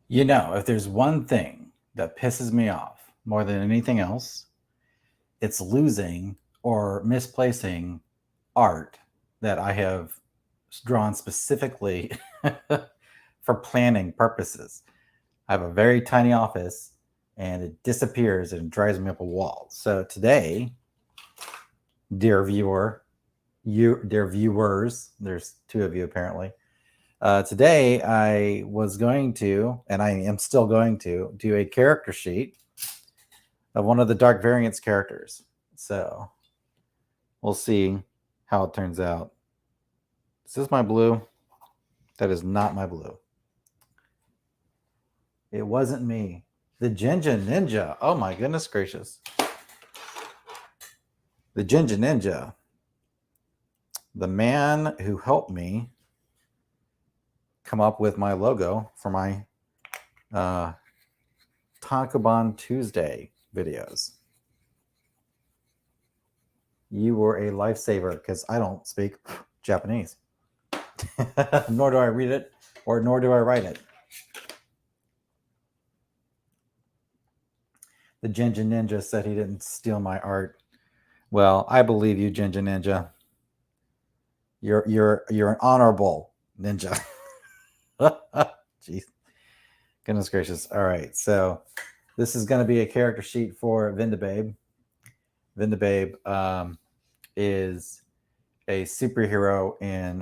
You know, if there's one thing that pisses me off more than anything else, it's losing or misplacing art that I have drawn specifically for planning purposes. I have a very tiny office and it disappears and it drives me up a wall. So today, dear viewer, dear viewers, there's two of you apparently. Today, I was going to, and I am still going to, do a character sheet of one of the Dark Variance characters. So we'll see how it turns out. Is this my blue? That is not my blue. It wasn't me. The Ginger Ninja. Oh my goodness gracious. The Ginger Ninja. The man who helped me come up with my logo for my Tankobon Tuesday videos. You were a lifesaver because I don't speak Japanese. Nor do I read it, or nor do I write it. The Ginger Ninja said he didn't steal my art. Well, I believe you, Ginger Ninja. You're an honorable ninja. Jeez. Goodness gracious. All right. So this is going to be a character sheet for Vindibabe. Vindibabe is a superhero in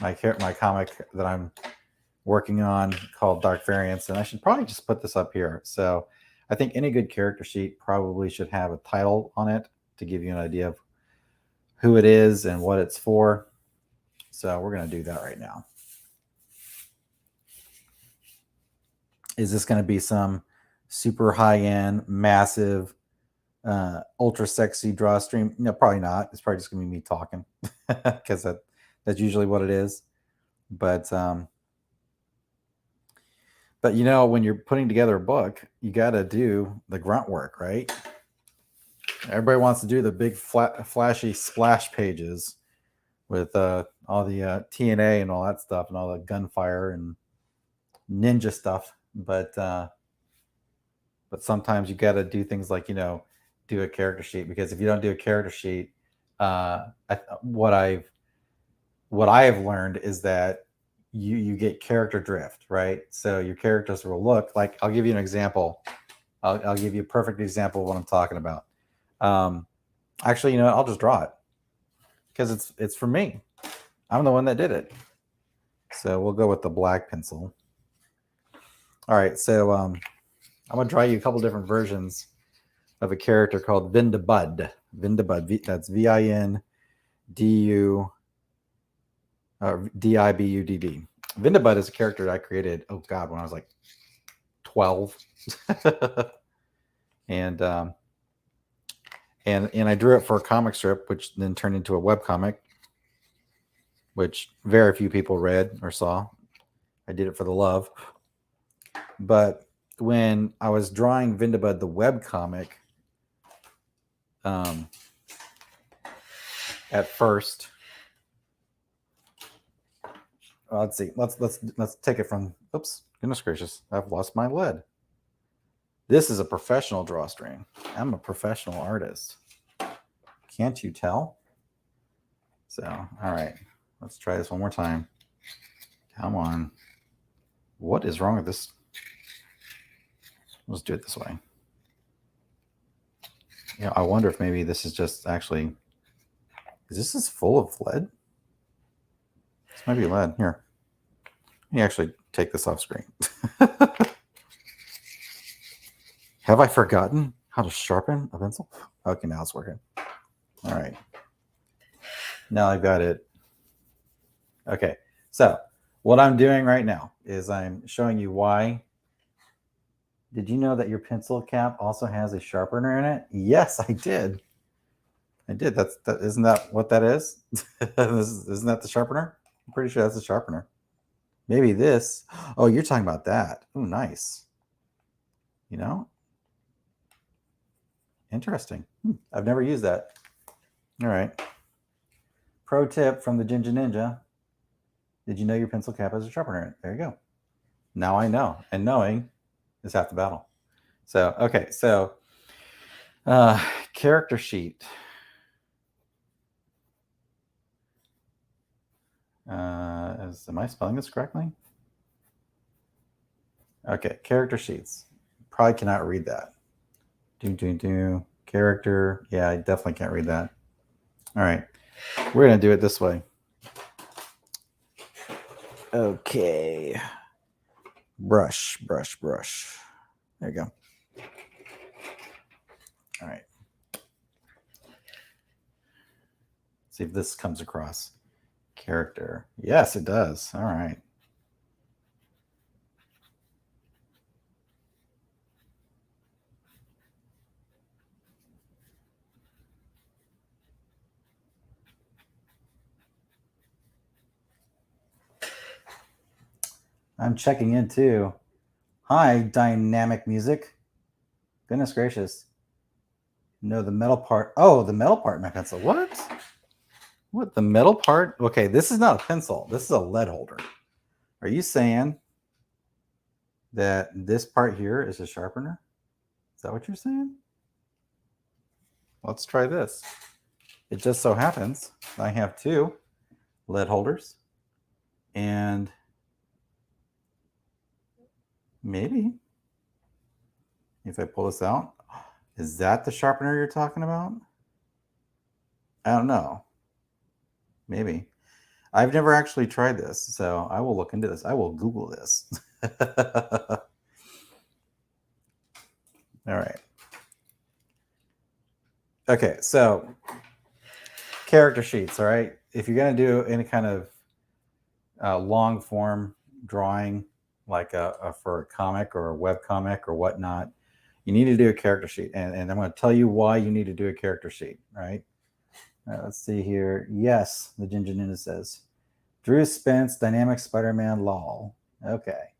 my comic that I'm working on called Dark Variance. And I should probably just put this up here. So I think any good character sheet probably should have a title on it to give you an idea of who it is and what it's for. So we're going to do that right now. Is this going to be some super high-end, massive, ultra sexy drawstring? No, probably not. It's probably just going to be me talking because that's usually what it is. But you know, when you're putting together a book, you got to do the grunt work, right? Everybody wants to do the big flashy splash pages with all the TNA and all that stuff and all the gunfire and ninja stuff. But sometimes you got to do things like, you know, do a character sheet, because if you don't do a character sheet, what I have learned is that you get character drift, right? So your characters will look like, I'll give you an example. I'll give you a perfect example of what I'm talking about. Actually, you know, I'll just draw it because it's for me. I'm the one that did it. So we'll go with the black pencil. All right, so I'm gonna draw you a couple different versions of a character called Vindibudd. Vindibudd. That's Vindibudd. Vindibudd is a character that I created, oh God, when I was like 12. and I drew it for a comic strip, which then turned into a web comic, which very few people read or saw. I did it for the love. But when I was drawing Vindibudd the web comic, at first, let's see. Let's take it from. Oops, goodness gracious! I've lost my lead. This is a professional drawstring. I'm a professional artist. Can't you tell? So, all right, let's try this one more time. Come on. What is wrong with this? Let's do it this way. Yeah, I wonder if maybe this is just actually... Is this full of lead? This might be lead. Here. Let me actually take this off screen. Have I forgotten how to sharpen a pencil? Okay, now it's working. All right. Now I've got it. Okay, so what I'm doing right now is I'm showing you why. Did you know that your pencil cap also has a sharpener in it? Yes, I did. I did. Isn't that what that is? Isn't that the sharpener? I'm pretty sure that's the sharpener. Maybe this. Oh, you're talking about that. Oh, nice. You know? Interesting. I've never used that. All right. Pro tip from the Ginger Ninja. Did you know your pencil cap has a sharpener in it? There you go. Now I know. And knowing is half the battle. So, okay. So, character sheet. Am I spelling this correctly? Okay, character sheets. Probably cannot read that. Character. Yeah, I definitely can't read that. All right, we're gonna do it this way. Okay. Brush. There you go. All right. See if this comes across. Character. Yes, it does. All right. I'm checking in too. Hi, dynamic music. Goodness gracious. No, the metal part. Oh, the metal part in my pencil. What? What, the metal part? Okay, this is not a pencil. This is a lead holder. Are you saying that this part here is a sharpener? Is that what you're saying? Let's try this. It just so happens I have two lead holders, and maybe if I pull this out, is that the sharpener you're talking about? I don't know. Maybe. I've never actually tried this, so I will look into this. I will Google this. All right. Okay, so character sheets, all right? If you're going to do any kind of long form drawing, like for a comic or a web comic or whatnot, you need to do a character sheet. And I'm going to tell you why you need to do a character sheet, right? Let's see here. Yes, the Ginger Ninja says. Drew Spence, Dynamic Spider-Man, lol. Okay.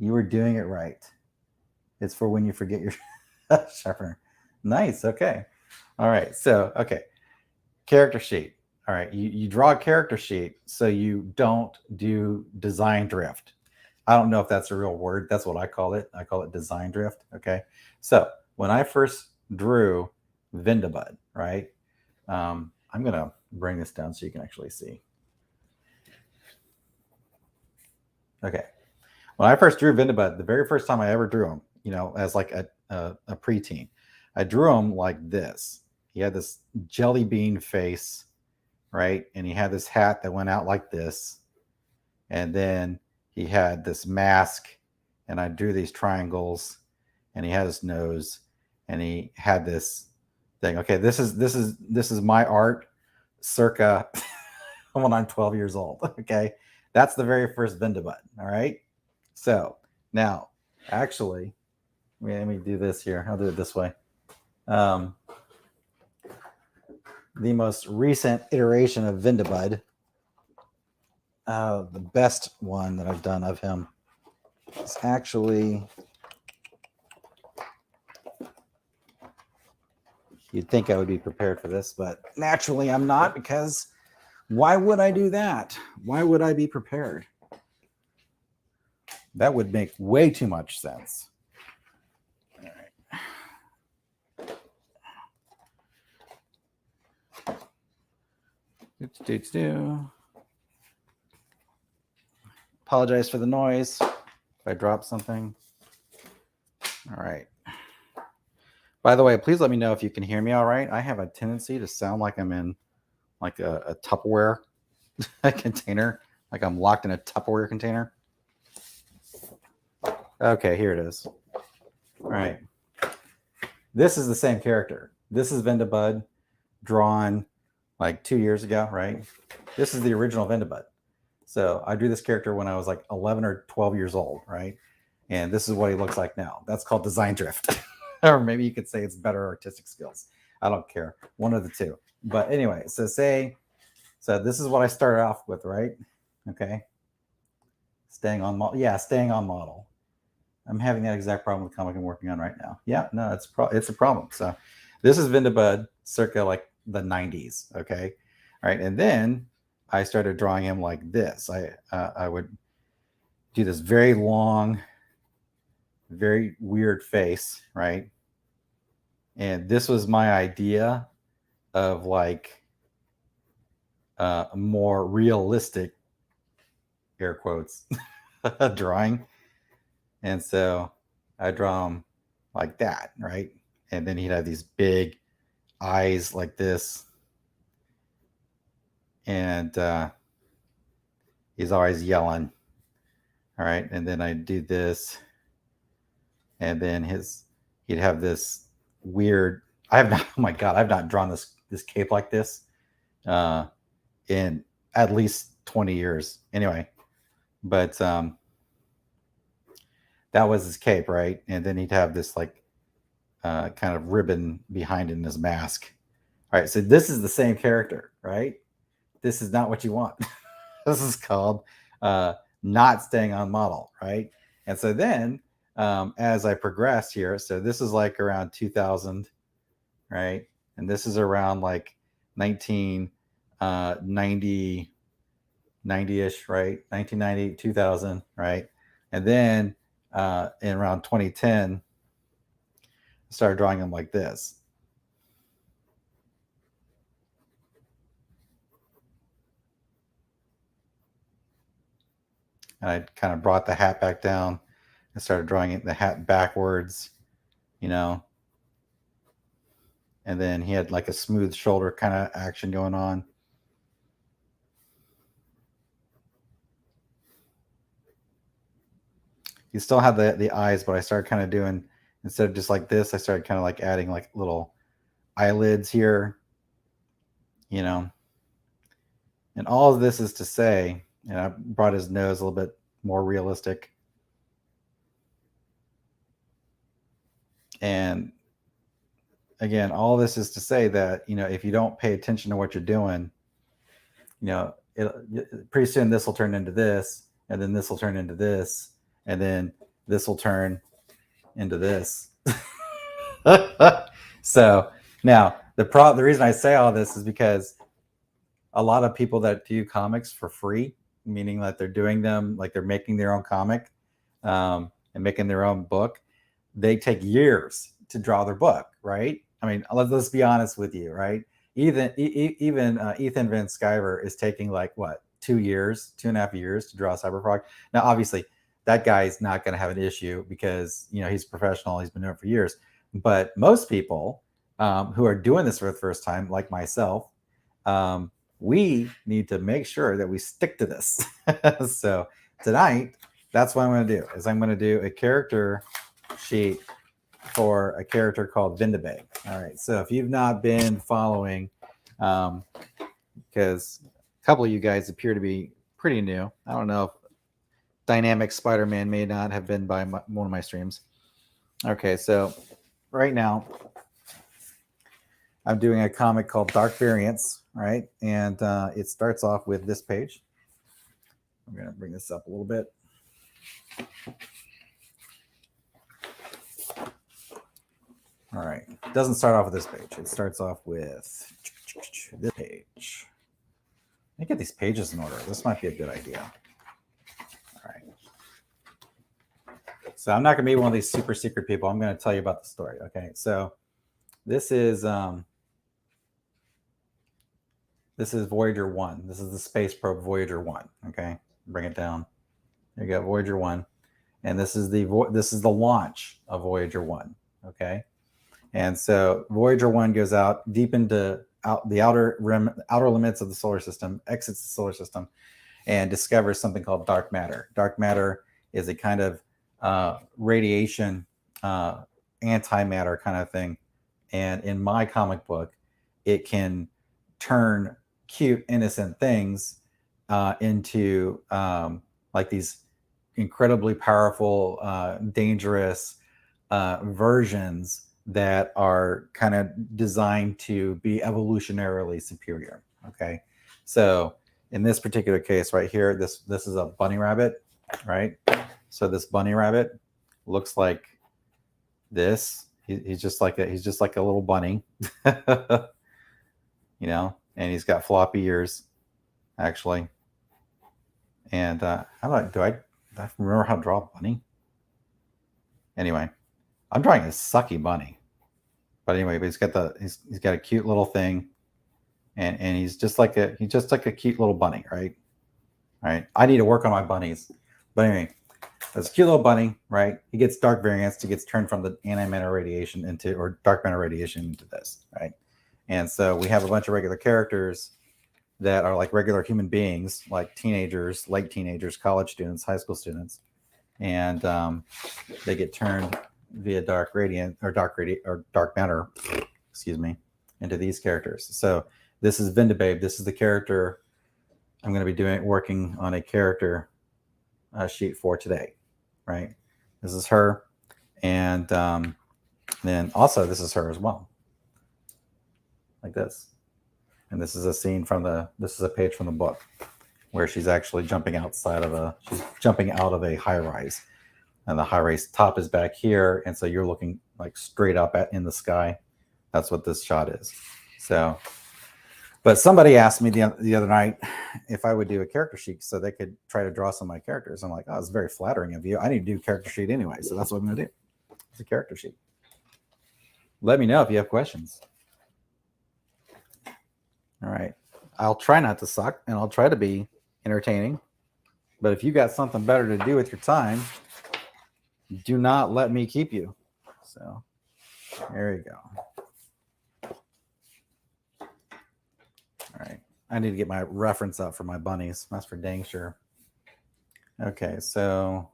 You were doing it right. It's for when you forget your sharpener. Nice. Okay. All right. So, okay. Character sheet. All right. You draw a character sheet so you don't do design drift. I don't know if that's a real word. That's what I call it. I call it design drift. Okay. So when I first drew Vindibudd, right? I'm going to bring this down so you can actually see. Okay. When I first drew Vindibudd, the very first time I ever drew him, you know, as like a preteen, I drew him like this. He had this jelly bean face, right? And he had this hat that went out like this. And then he had this mask, and I drew these triangles, and he had his nose, and he had this thing. Okay, this is my art circa when I'm 12 years old. Okay, that's the very first Vindibudd. All right, so now actually, let me do this here. I'll do it this way. The most recent iteration of Vindibudd, the best one that I've done of him is actually, you'd think I would be prepared for this, but naturally I'm not, because why would I do that? Why would I be prepared? That would make way too much sense. All right. Apologize for the noise. If I drop something. All right. By the way, please let me know if you can hear me all right. I have a tendency to sound like I'm in like a Tupperware container, like I'm locked in a Tupperware container. Okay, here it is. All right. This is the same character. This is Vindibudd, drawn like 2 years ago, right? This is the original Vindibudd. So I drew this character when I was like 11 or 12 years old, right? And this is what he looks like now. That's called design drift. Or maybe you could say it's better artistic skills. I don't care. One of the two. But anyway, so this is what I started off with, right? Okay. Staying on model. Yeah, staying on model. I'm having that exact problem with the comic I'm working on right now. Yeah, no, it's a problem. So this is Vindibudd circa like the 90s. Okay. All right. And then I started drawing him like this. I would do this very long, very weird face, right? And this was my idea of like a more realistic, air quotes, drawing. And so I draw him like that, right? And then he'd have these big eyes like this. And he's always yelling. All right. And then I do this. And then he'd have this weird, I have not, oh my God, I've not drawn this cape like this in at least 20 years. Anyway, but that was his cape, right? And then he'd have this like kind of ribbon behind in his mask. All right, so this is the same character, right? This is not what you want. This is called not staying on model, right? And so then as I progress here, so this is like around 2000, right? And this is around like 1990, 90-ish, right? 1990, 2000, right? And then in around 2010, I started drawing them like this. And I kind of brought the hat back down and started drawing the hat backwards, you know. And then he had like a smooth shoulder kind of action going on. You still have the eyes, but I started kind of doing, instead of just like this, I started kind of like adding like little eyelids here, you know. And all of this is to say, and I brought his nose a little bit more realistic. And again, all this is to say that, you know, if you don't pay attention to what you're doing, you know, pretty soon this will turn into this, and then this will turn into this, and then this will turn into this. So now the reason I say all this is because a lot of people that do comics for free, meaning that they're doing them like they're making their own comic and making their own book, they take years to draw their book, right? I mean, let's be honest with you, right? Even Ethan Van Sciver is taking like what, 2 years, 2.5 years to draw Cyberfrog. Now, obviously, that guy's not going to have an issue because, you know, he's professional, he's been doing it for years. But most people who are doing this for the first time, like myself, we need to make sure that we stick to this. So tonight, that's what I'm going to do. Is I'm going to do a character sheet for a character called Vindibabe. All right. So if you've not been following, because a couple of you guys appear to be pretty new. I don't know if Dynamic Spider-Man may not have been by one of my streams. Okay. So right now, I'm doing a comic called Dark Variance, right? And it starts off with this page. I'm going to bring this up a little bit. All right. It doesn't start off with this page. It starts off with this page. Let me get these pages in order. This might be a good idea. All right. So I'm not going to be one of these super secret people. I'm going to tell you about the story. Okay. So this is Voyager 1. This is the space probe Voyager 1. Okay. Bring it down. There you go, Voyager 1. and this is the launch of Voyager 1. Okay, and so Voyager 1 goes out deep into the outer limits of the solar system, exits the solar system, and discovers something called dark matter. Dark matter is a kind of radiation, antimatter kind of thing. And in my comic book, it can turn cute, innocent things into like these incredibly powerful, dangerous versions that are kind of designed to be evolutionarily superior. Okay, so in this particular case right here, this is a bunny rabbit, right? So this bunny rabbit looks like this. He's just like a little bunny, you know, and he's got floppy ears, actually. And do I remember how to draw a bunny? Anyway, I'm drawing a sucky bunny, but anyway, but he's got a cute little thing, and he's just like a cute little bunny, right? Right. I need to work on my bunnies, but anyway, that's a cute little bunny, right? He gets dark variance. He gets turned from the antimatter radiation or dark matter radiation into this, right? And so we have a bunch of regular characters that are like regular human beings, like teenagers, late teenagers, college students, high school students, and they get turned via dark matter, excuse me, into these characters. So this is Vindibabe. This is the character I'm going to be working on a character sheet for today, right? This is her, and then also this is her as well, like this. And this is a scene from this is a page from the book where she's actually jumping out of a high rise, and the high rise top is back here, and so you're looking like straight up in the sky. That's what this shot is. So, but somebody asked me the other night if I would do a character sheet so they could try to draw some of my characters. I'm like, oh, it's very flattering of you. I need to do a character sheet anyway, so that's what I'm going to do. It's a character sheet. Let me know if you have questions. All right. I'll try not to suck, and I'll try to be entertaining. But if you got something better to do with your time, do not let me keep you. So there you go. All right. I need to get my reference up for my bunnies. That's for dang sure. Okay, so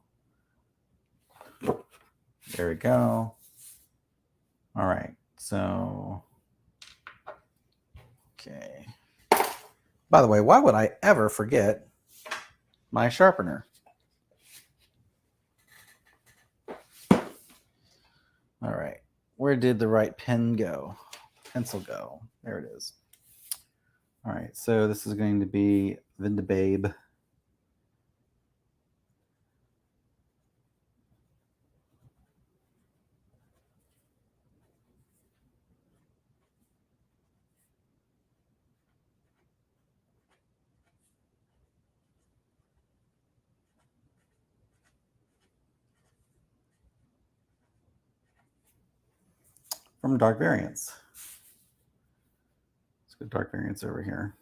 there we go. All right. So, okay. By the way, why would I ever forget my sharpener? All right. Where did the right pen go? Pencil go? There it is. All right. So this is going to be Vindibabe. From Dark Variance. Let's go Dark Variance over here.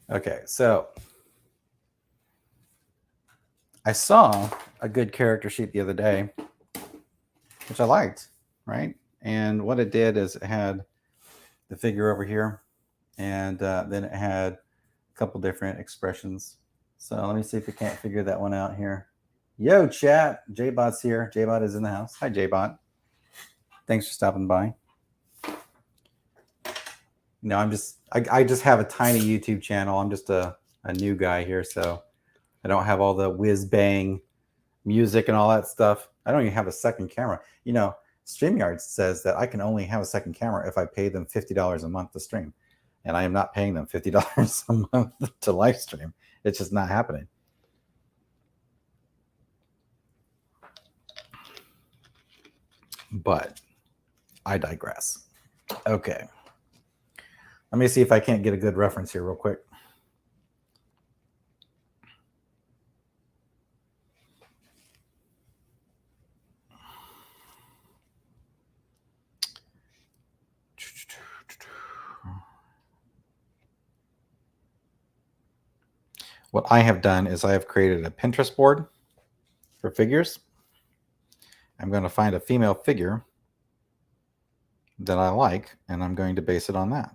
Okay, so I saw a good character sheet the other day, which I liked, right? And what it did is it had the figure over here, and then it had a couple different expressions. So let me see if we can't figure that one out here. Yo, chat. J-Bot's here. J-Bot is in the house. Hi, J-Bot. Thanks for stopping by. You know, I just have a tiny YouTube channel. I'm just a new guy here, so I don't have all the whiz bang music and all that stuff. I don't even have a second camera. You know, StreamYard says that I can only have a second camera if I pay them $50 a month to stream. And I am not paying them $50 a month to live stream. It's just not happening. But I digress. Okay. Let me see if I can't get a good reference here real quick. what I have done is I have created a Pinterest board for figures. I'm going to find a female figure that I like, and I'm going to base it on that.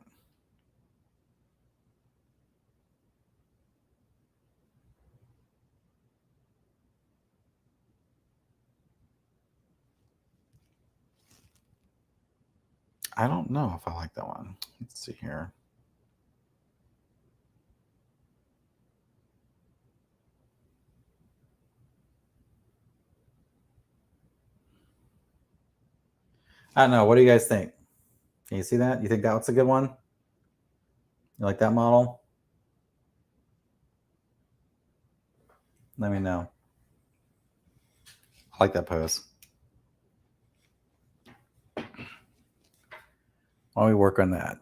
I don't know if I like that one. Let's see here. I don't know. What do you guys think? Can you see that? You think that's a good one? You like that model? Let me know. I like that pose. While we work on that.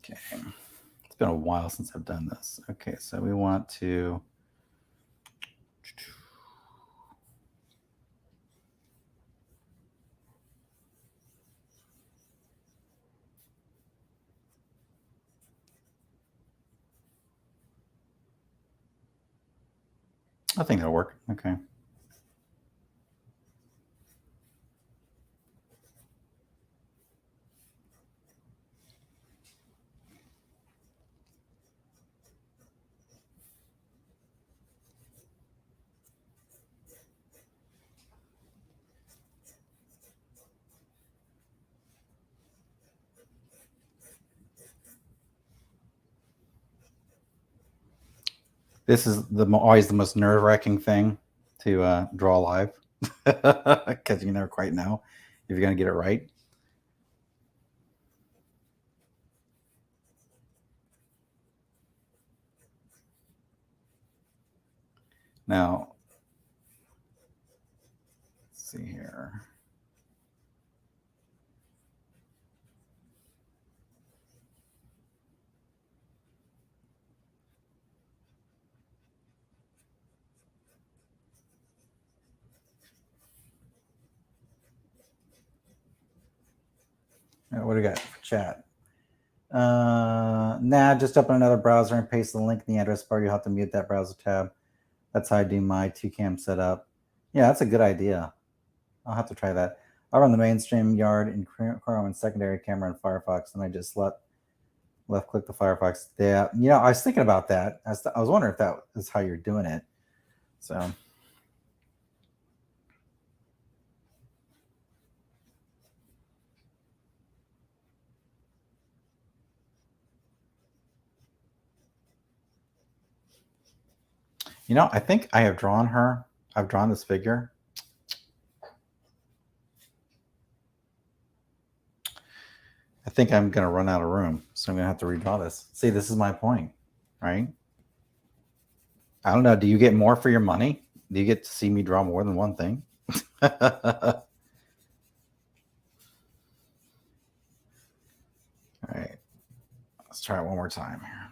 Okay. It's been a while since I've done this. Okay, so we want to... I think that'll work. Okay. This is always the most nerve-wracking thing to draw live, because you never quite know if you're going to get it right. Now, let's see here. What do we got for chat? Nah, just open another browser and paste the link in the address bar. You'll have to mute that browser tab. That's how I do my 2cam setup. Yeah, that's a good idea. I'll have to try that. I run the mainstream yard in Chrome and secondary camera in Firefox, and I just left click the Firefox. Yeah, you know, I was thinking about that. I was wondering if that is how you're doing it. So. You know, I think I have drawn her. I've drawn this figure. I think I'm going to run out of room, so I'm going to have to redraw this. See, this is my point, right? I don't know. Do you get more for your money? Do you get to see me draw more than one thing? All right. Let's try it one more time here.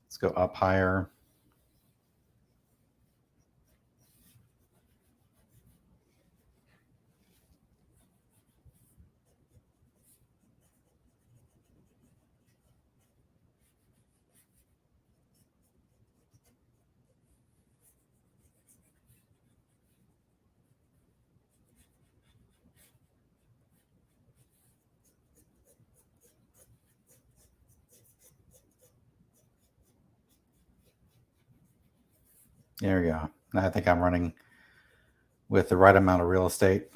Let's go up higher. There we go. Now I think I'm running with the right amount of real estate.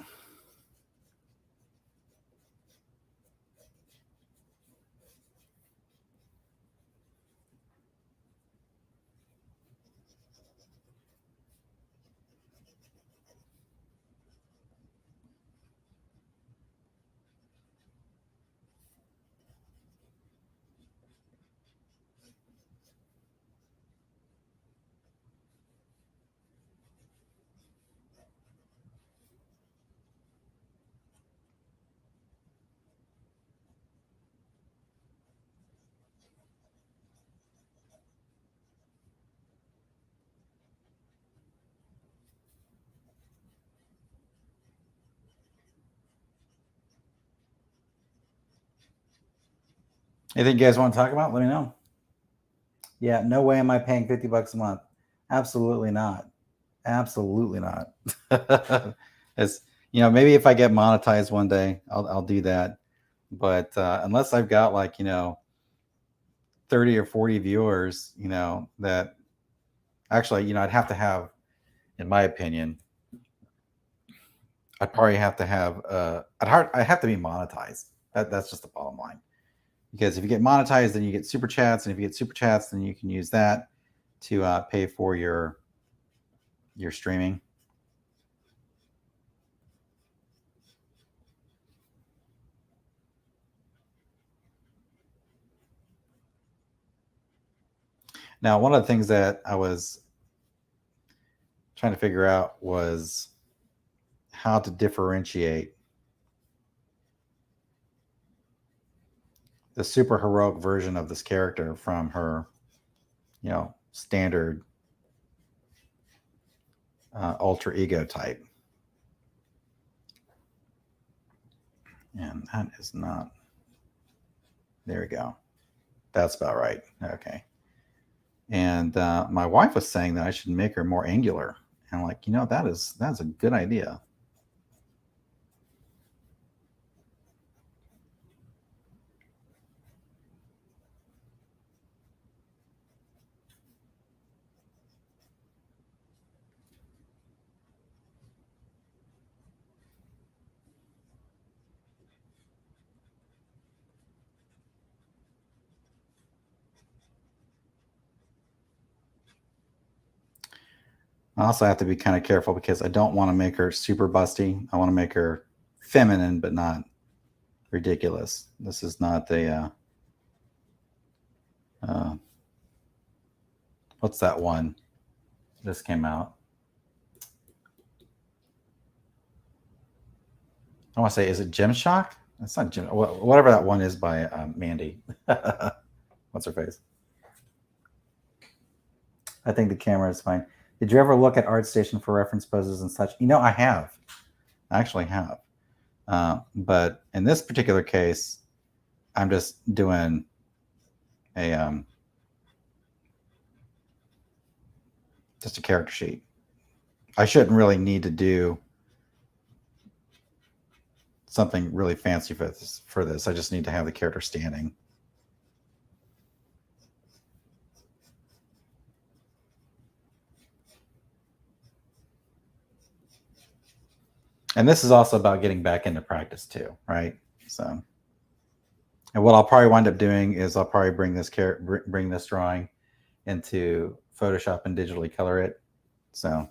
Anything you guys want to talk about? Let me know. Yeah, no way am I paying $50 a month. Absolutely not. Absolutely not. It's, maybe if I get monetized one day, I'll do that. But unless I've got like 30 or 40 viewers, that actually, I'd have to have, in my opinion, I'd probably have to have I have to be monetized. That's just the bottom line. Because if you get monetized, then you get super chats, and if you get super chats, then you can use that to pay for your streaming. Now, one of the things that I was trying to figure out was how to differentiate the super heroic version of this character from her, standard alter ego type. And that is not. There we go. That's about right. Okay. And my wife was saying that I should make her more angular. And I'm like, that's a good idea. I also have to be kind of careful because I don't want to make her super busty. I want to make her feminine, but not ridiculous. This is not what's that one? This came out. I want to say, is it Gymshock? It's not Gym. Whatever that one is by Mandy. What's her face? I think the camera is fine. Did you ever look at ArtStation for reference poses and such? I have. I actually have. But in this particular case, I'm just doing a just a character sheet. I shouldn't really need to do something really fancy for this. I just need to have the character standing. And this is also about getting back into practice too, right? So, and what I'll probably wind up doing is I'll probably bring this drawing into Photoshop and digitally color it. So,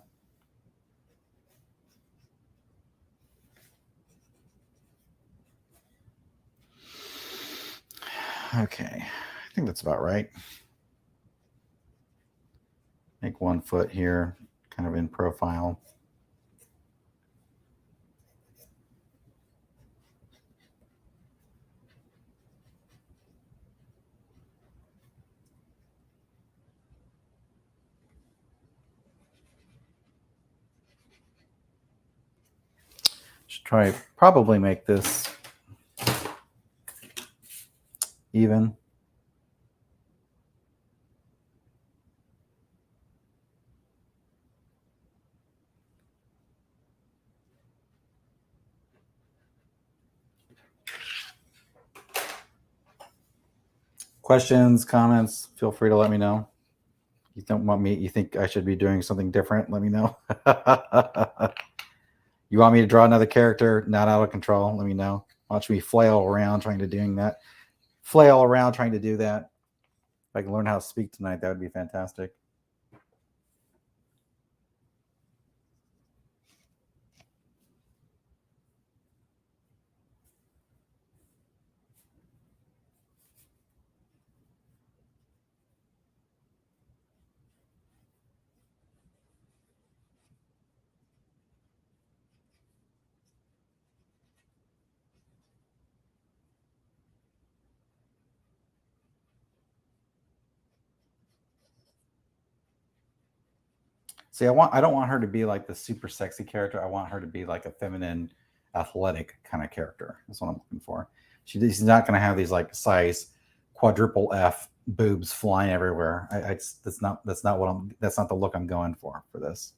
okay, I think that's about right. Make 1 foot here, kind of in profile. Should probably make this even. Questions, comments, feel free to let me know. You don't want me, you think I should be doing something different? Let me know. You want me to draw another character not out of control? Let me know. Watch me flail around trying to do that. If I can learn how to speak tonight, that would be fantastic. See, I don't want her to be like the super sexy character. I want her to be like a feminine, athletic kind of character. That's what I'm looking for. She's not going to have these like size quadruple F boobs flying everywhere. That's not the look I'm going for this.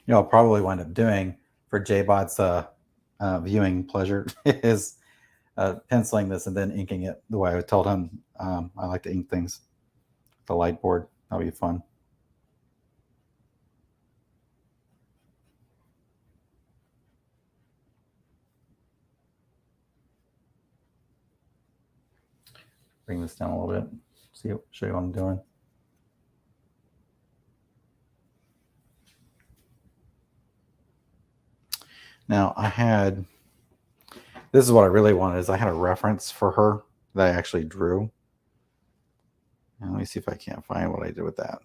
I'll probably wind up doing for JBot's viewing pleasure is penciling this and then inking it the way I told him. I like to ink things. The light board, that'll be fun. Bring this down a little bit. Show you what I'm doing. Now this is what I really wanted, is I had a reference for her that I actually drew. And let me see if I can't find what I did with that.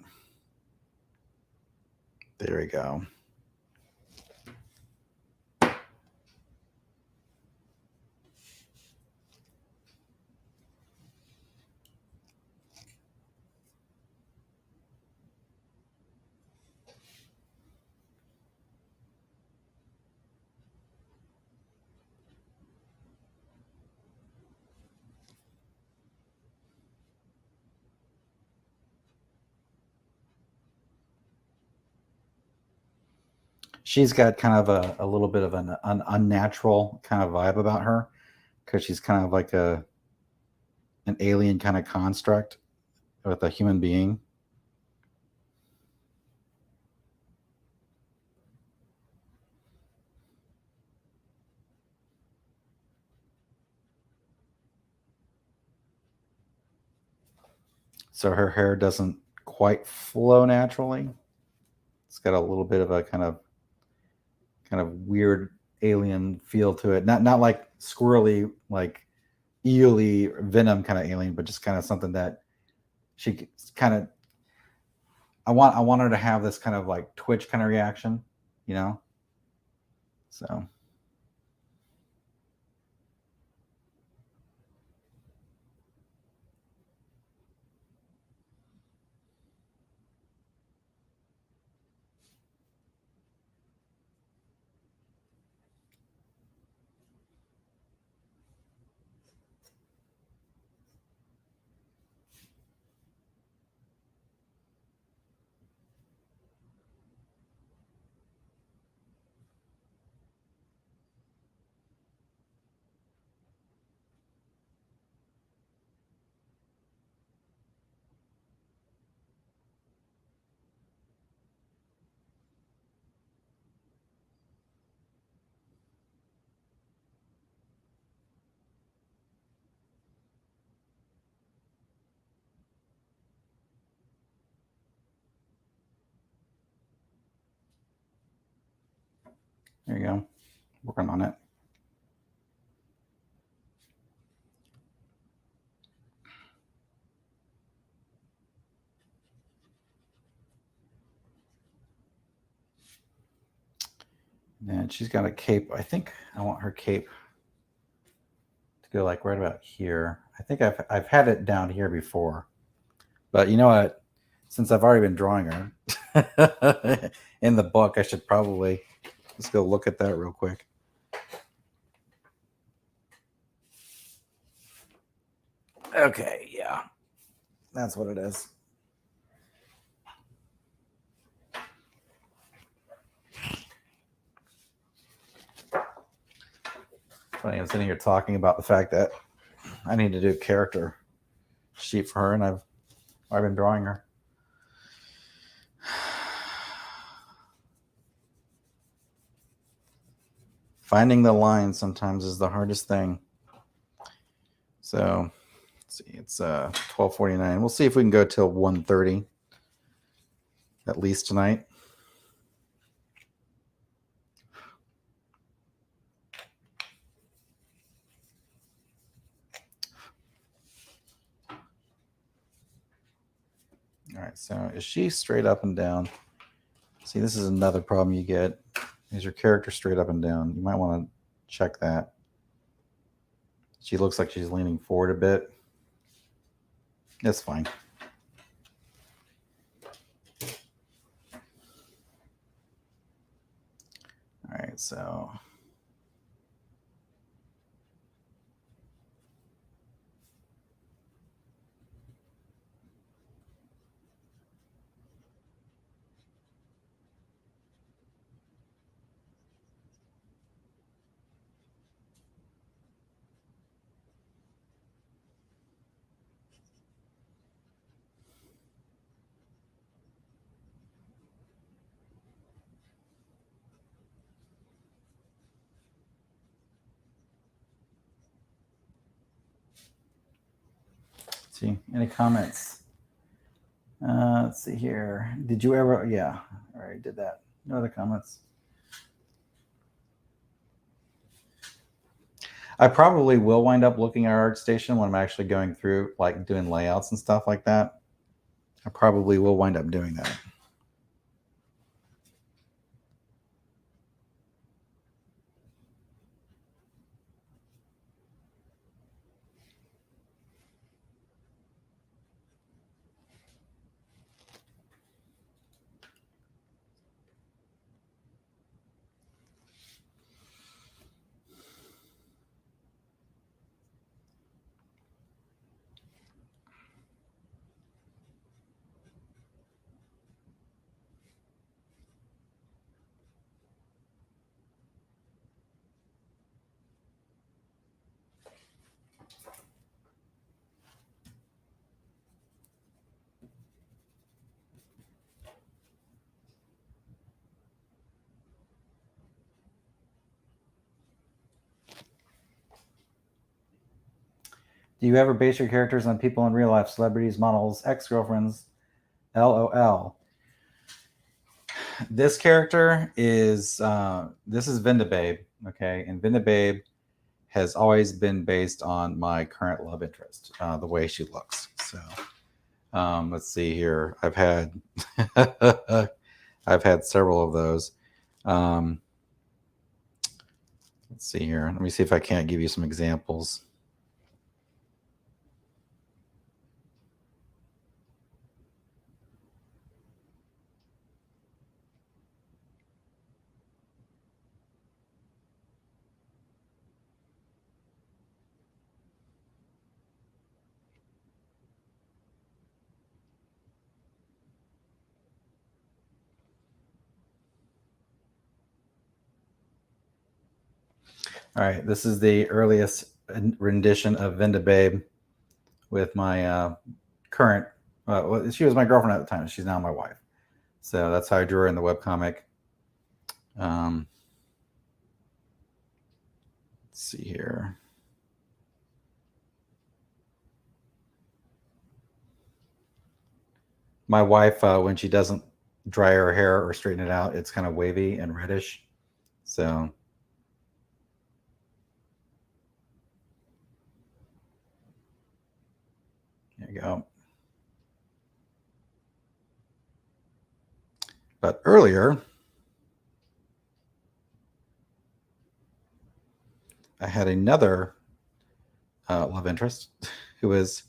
There we go. She's got kind of a little bit of an unnatural kind of vibe about her, because she's kind of like an alien kind of construct with a human being. So her hair doesn't quite flow naturally. It's got a little bit of a kind of weird alien feel to it. Not like squirrely, like eely venom kind of alien, but just kind of something that she kind of. I want her to have this kind of like twitch kind of reaction, So. There you go. Working on it. And she's got a cape. I think I want her cape to go like right about here. I think I've had it down here before. But you know what? Since I've already been drawing her in the book, I should probably just go look at that real quick. Okay, yeah. That's what it is. Funny, I'm sitting here talking about the fact that I need to do a character sheet for her, and I've already been drawing her. Finding the line sometimes is the hardest thing. So let's see, it's 12:49. We'll see if we can go till 1:30 at least tonight. All right, so is she straight up and down? See, this is another problem you get. Is your character straight up and down? You might want to check that. She looks like she's leaning forward a bit. That's fine. All right, so see, any comments? Let's see here. Did you ever? Yeah, I already did that. No other comments. I probably will wind up looking at ArtStation when I'm actually going through, like doing layouts and stuff like that. I probably will wind up doing that. Do you ever base your characters on people in real life, celebrities, models, ex-girlfriends? LOL. This character is this is Vindibabe, okay, and Vindibabe has always been based on my current love interest, the way she looks. So let's see here. I've had I've had several of those. Let's see here. Let me see if I can't give you some examples. All right, this is the earliest rendition of Vindibabe with my current. Well, she was my girlfriend at the time. She's now my wife. So that's how I drew her in the webcomic. Let's see here. My wife, when she doesn't dry her hair or straighten it out, it's kind of wavy and reddish. So there you go. But earlier, I had another love interest who was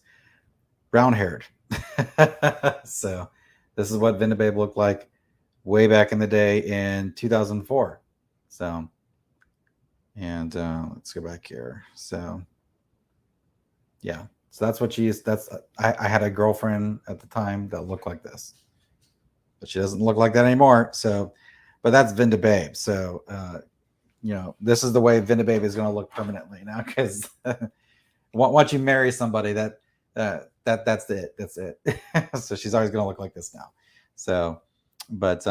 brown haired. So this is what Vindibabe looked like way back in the day in 2004. So, and let's go back here. So, yeah. So that's what she is. I had a girlfriend at the time that looked like this, but she doesn't look like that anymore. So, but that's Vindibabe. So, you know, this is the way Vindibabe is going to look permanently now, because once you marry somebody, that's it. That's it. So she's always going to look like this now. So, but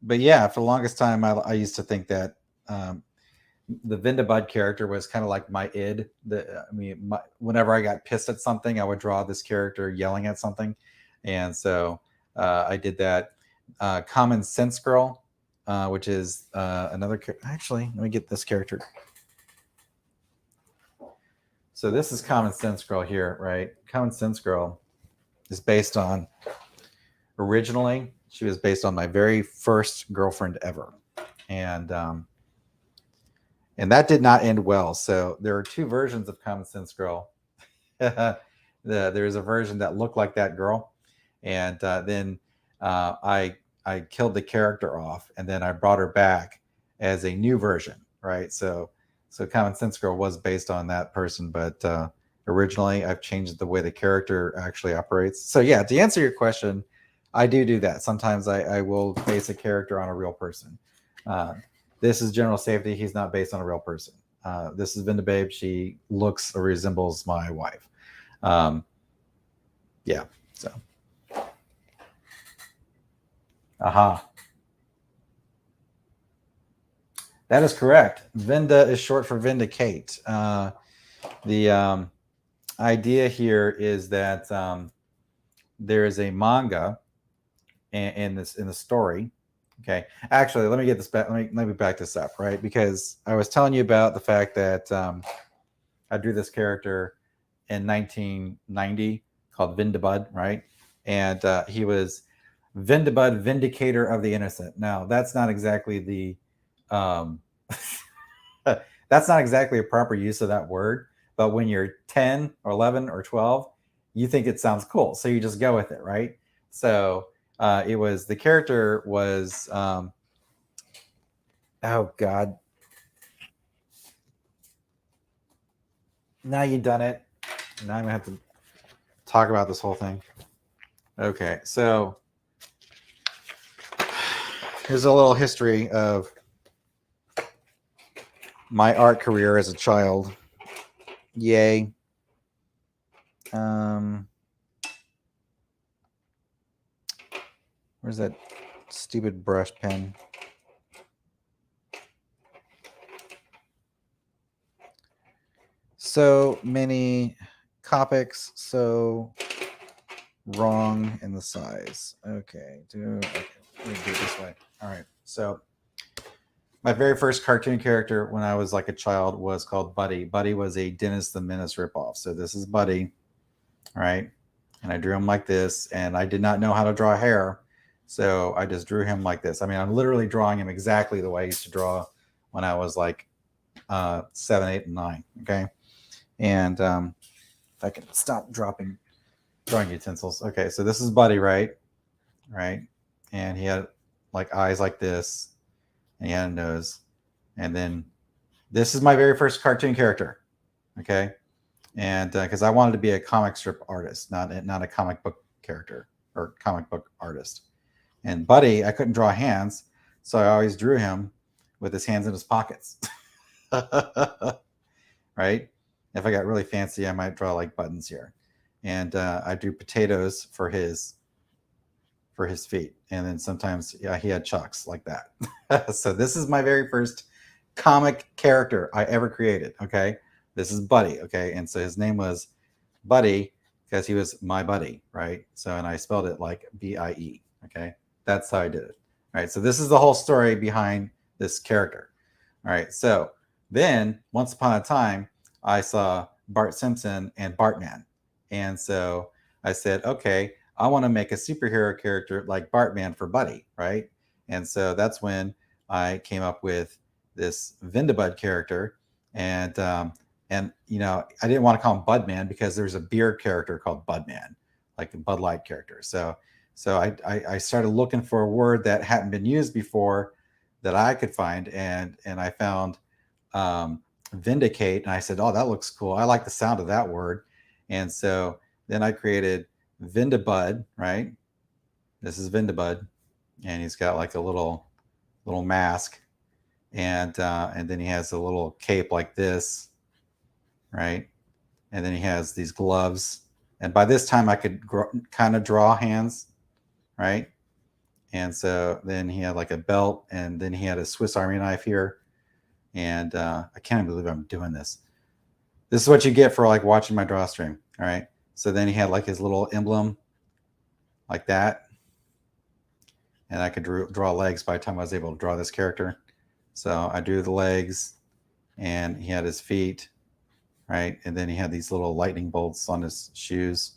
yeah, for the longest time, I used to think that the Vindibudd character was kind of like my id. Whenever I got pissed at something, I would draw this character yelling at something, and so I did that. Common Sense Girl, which is another. Actually, let me get this character. So this is Common Sense Girl here, right? Common Sense Girl is based on, originally, she was based on my very first girlfriend ever. And And that did not end well. So there are two versions of Common Sense Girl. There's a version that looked like that girl, and then I killed the character off, and then I brought her back as a new version, right? So Common Sense Girl was based on that person, but originally I've changed the way the character actually operates. So yeah, to answer your question, I do that. Sometimes I will base a character on a real person. This is General Safety. He's not based on a real person. This is Vindibabe. She looks or resembles my wife. Yeah, so. Aha. That is correct. Vinda is short for Vindicate. The idea here is that there is a manga in the story. Okay, actually, let me get this back. Let me back this up, right? Because I was telling you about the fact that I drew this character in 1990 called Vindibudd, right? And he was Vindibudd, Vindicator of the Innocent. Now, that's not exactly the that's not exactly a proper use of that word, but when you're 10 or 11 or 12, you think it sounds cool, so you just go with it, right? So it was, the character was oh god, now you've done it. Now I'm gonna have to talk about this whole thing. Okay, so here's a little history of my art career as a child. Yay. Where's that stupid brush pen? So many Copics, so wrong in the size. Okay, let me do it this way. All right, so my very first cartoon character when I was like a child was called Buddy. Buddy was a Dennis the Menace ripoff. So this is Buddy, right? And I drew him like this, and I did not know how to draw hair, so I just drew him like this. I mean, I'm literally drawing him exactly the way I used to draw when I was like 7, 8, and 9. Okay, and if I can stop dropping drawing utensils. Okay, so this is Buddy, right? Right, and he had like eyes like this, and he had a nose, and then this is my very first cartoon character. Okay, and because I wanted to be a comic strip artist, not a comic book character or comic book artist. And Buddy, I couldn't draw hands, so I always drew him with his hands in his pockets. Right? If I got really fancy, I might draw like buttons here, and I drew potatoes for his feet, and then sometimes he had chucks like that. So this is my very first comic character I ever created. Okay, this is Buddy. Okay, and so his name was Buddy because he was my buddy, right? So, and I spelled it like BIE. Okay, that's how I did it. All right, so this is the whole story behind this character. All right, so then once upon a time, I saw Bart Simpson and Bartman, and so I said, okay, I want to make a superhero character like Bartman for Buddy, right? And so that's when I came up with this Vindibudd character, and you know, I didn't want to call him Budman because there's a beer character called Budman, like the Bud Light character. So I started looking for a word that hadn't been used before that I could find, and I found Vindicate, and I said, oh, that looks cool. I like the sound of that word, and so then I created Vindibudd, right? This is Vindibudd, and he's got like a little mask, and then he has a little cape like this, right? And then he has these gloves, and by this time I could kind of draw hands, right? And so then he had like a belt, and then he had a Swiss Army knife here, and I can't believe I'm doing this. This is what you get for like watching my draw stream, all right? So then he had like his little emblem like that, and I could draw legs by the time I was able to draw this character. So I drew the legs, and he had his feet, right? And then he had these little lightning bolts on his shoes,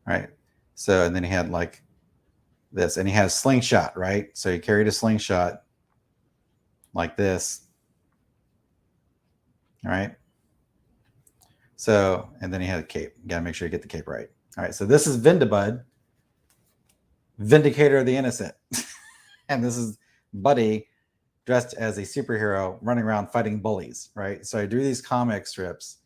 right? So, and then he had like this, and he had a slingshot, right? So he carried a slingshot like this, All right. So, and then he had a cape. You got to make sure you get the cape right. All right. So this is Vindibudd, Vindicator of the Innocent. And this is Buddy dressed as a superhero running around fighting bullies, right? So I drew these comic strips.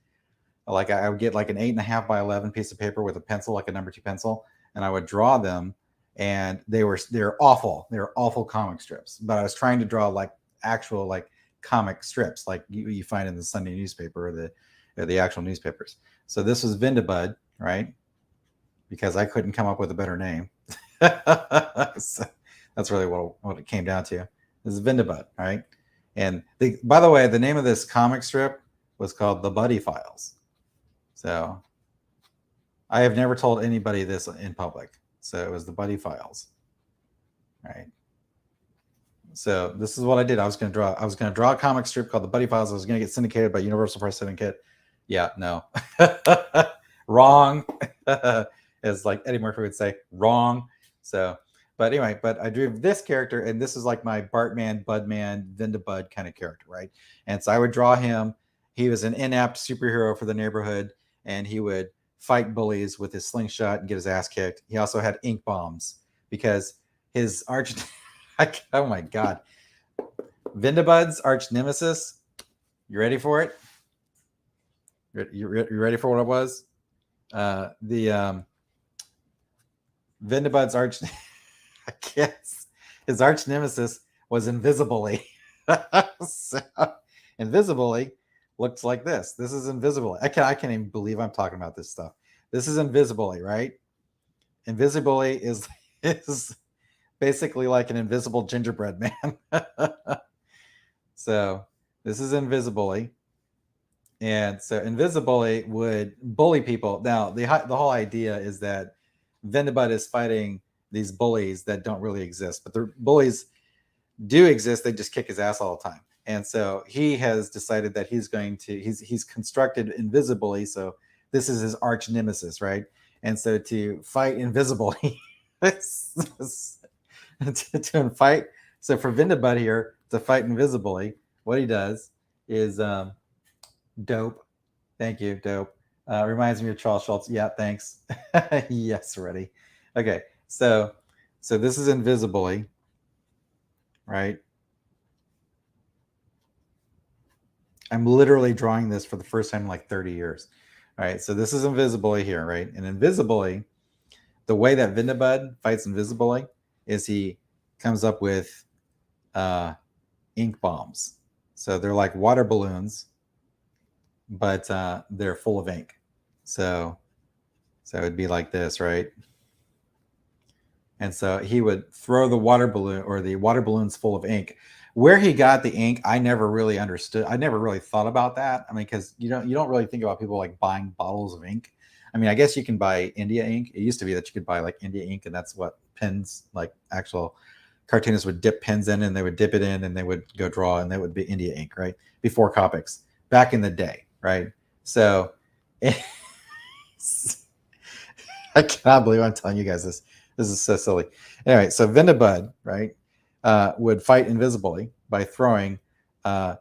Like I would get like an 8.5 by 11 piece of paper with a pencil, like a number 2 pencil, and I would draw them. And they're awful. They're awful comic strips. But I was trying to draw like actual like comic strips, like you find in the Sunday newspaper or the actual newspapers. So this was Vindibudd, right? Because I couldn't come up with a better name. So that's really what it came down to. This is Vindibudd, right? And by the way, the name of this comic strip was called The Buddy Files. So I have never told anybody this in public. So it was The Buddy Files, right? So this is what I did. I was going to draw a comic strip called The Buddy Files. I was going to get syndicated by Universal Press Syndicate. Yeah, no. Wrong. As like Eddie Murphy would say, wrong. So, but anyway, but I drew this character, and this is like my Bartman, Budman, Vindibudd kind of character, right? And so I would draw him. He was an inept superhero for the neighborhood, and he would fight bullies with his slingshot and get his ass kicked. He also had ink bombs because his arch... Oh my God. Vindibudd's arch nemesis. You ready for it? You ready for what it was? Vindibudd's arch... I guess his arch nemesis was Invisibly. So, Invisibly looks like this. This is Invisibly. I can't even believe I'm talking about this stuff. This is Invisibly, right? Invisibly is basically like an invisible gingerbread man. So this is Invisibly. And so Invisibly would bully people. Now, the whole idea is that Vindibudd is fighting these bullies that don't really exist, but the bullies do exist. They just kick his ass all the time. And so he has decided that he's constructed Invisibly. So this is his arch nemesis, right? And so to fight Invisibly, to fight. So for Vindibudd here to fight Invisibly, what he does is dope. Thank you, dope. Reminds me of Charles Schultz. Yeah, thanks. Yes, ready. Okay, so this is Invisibly, right? I'm literally drawing this for the first time in like 30 years. All right, so this is Invisibly here, right? And Invisibly, the way that Vindibudd fights Invisibly is he comes up with ink bombs. So they're like water balloons, but they're full of ink. So it would be like this, right? And so he would throw the water balloon, or the water balloons full of ink. Where he got the ink, I never really understood. I never really thought about that. I mean, because you don't really think about people like buying bottles of ink. I mean, I guess you can buy India ink. It used to be that you could buy like India ink, and that's what pens, like actual cartoonists would dip pens in, and they would dip it in, and they would go draw, and that would be India ink, right? Before Copics, back in the day, right? So I cannot believe I'm telling you guys this. This is so silly. Anyway, so Vindibudd, right, would fight Invisibly by throwing water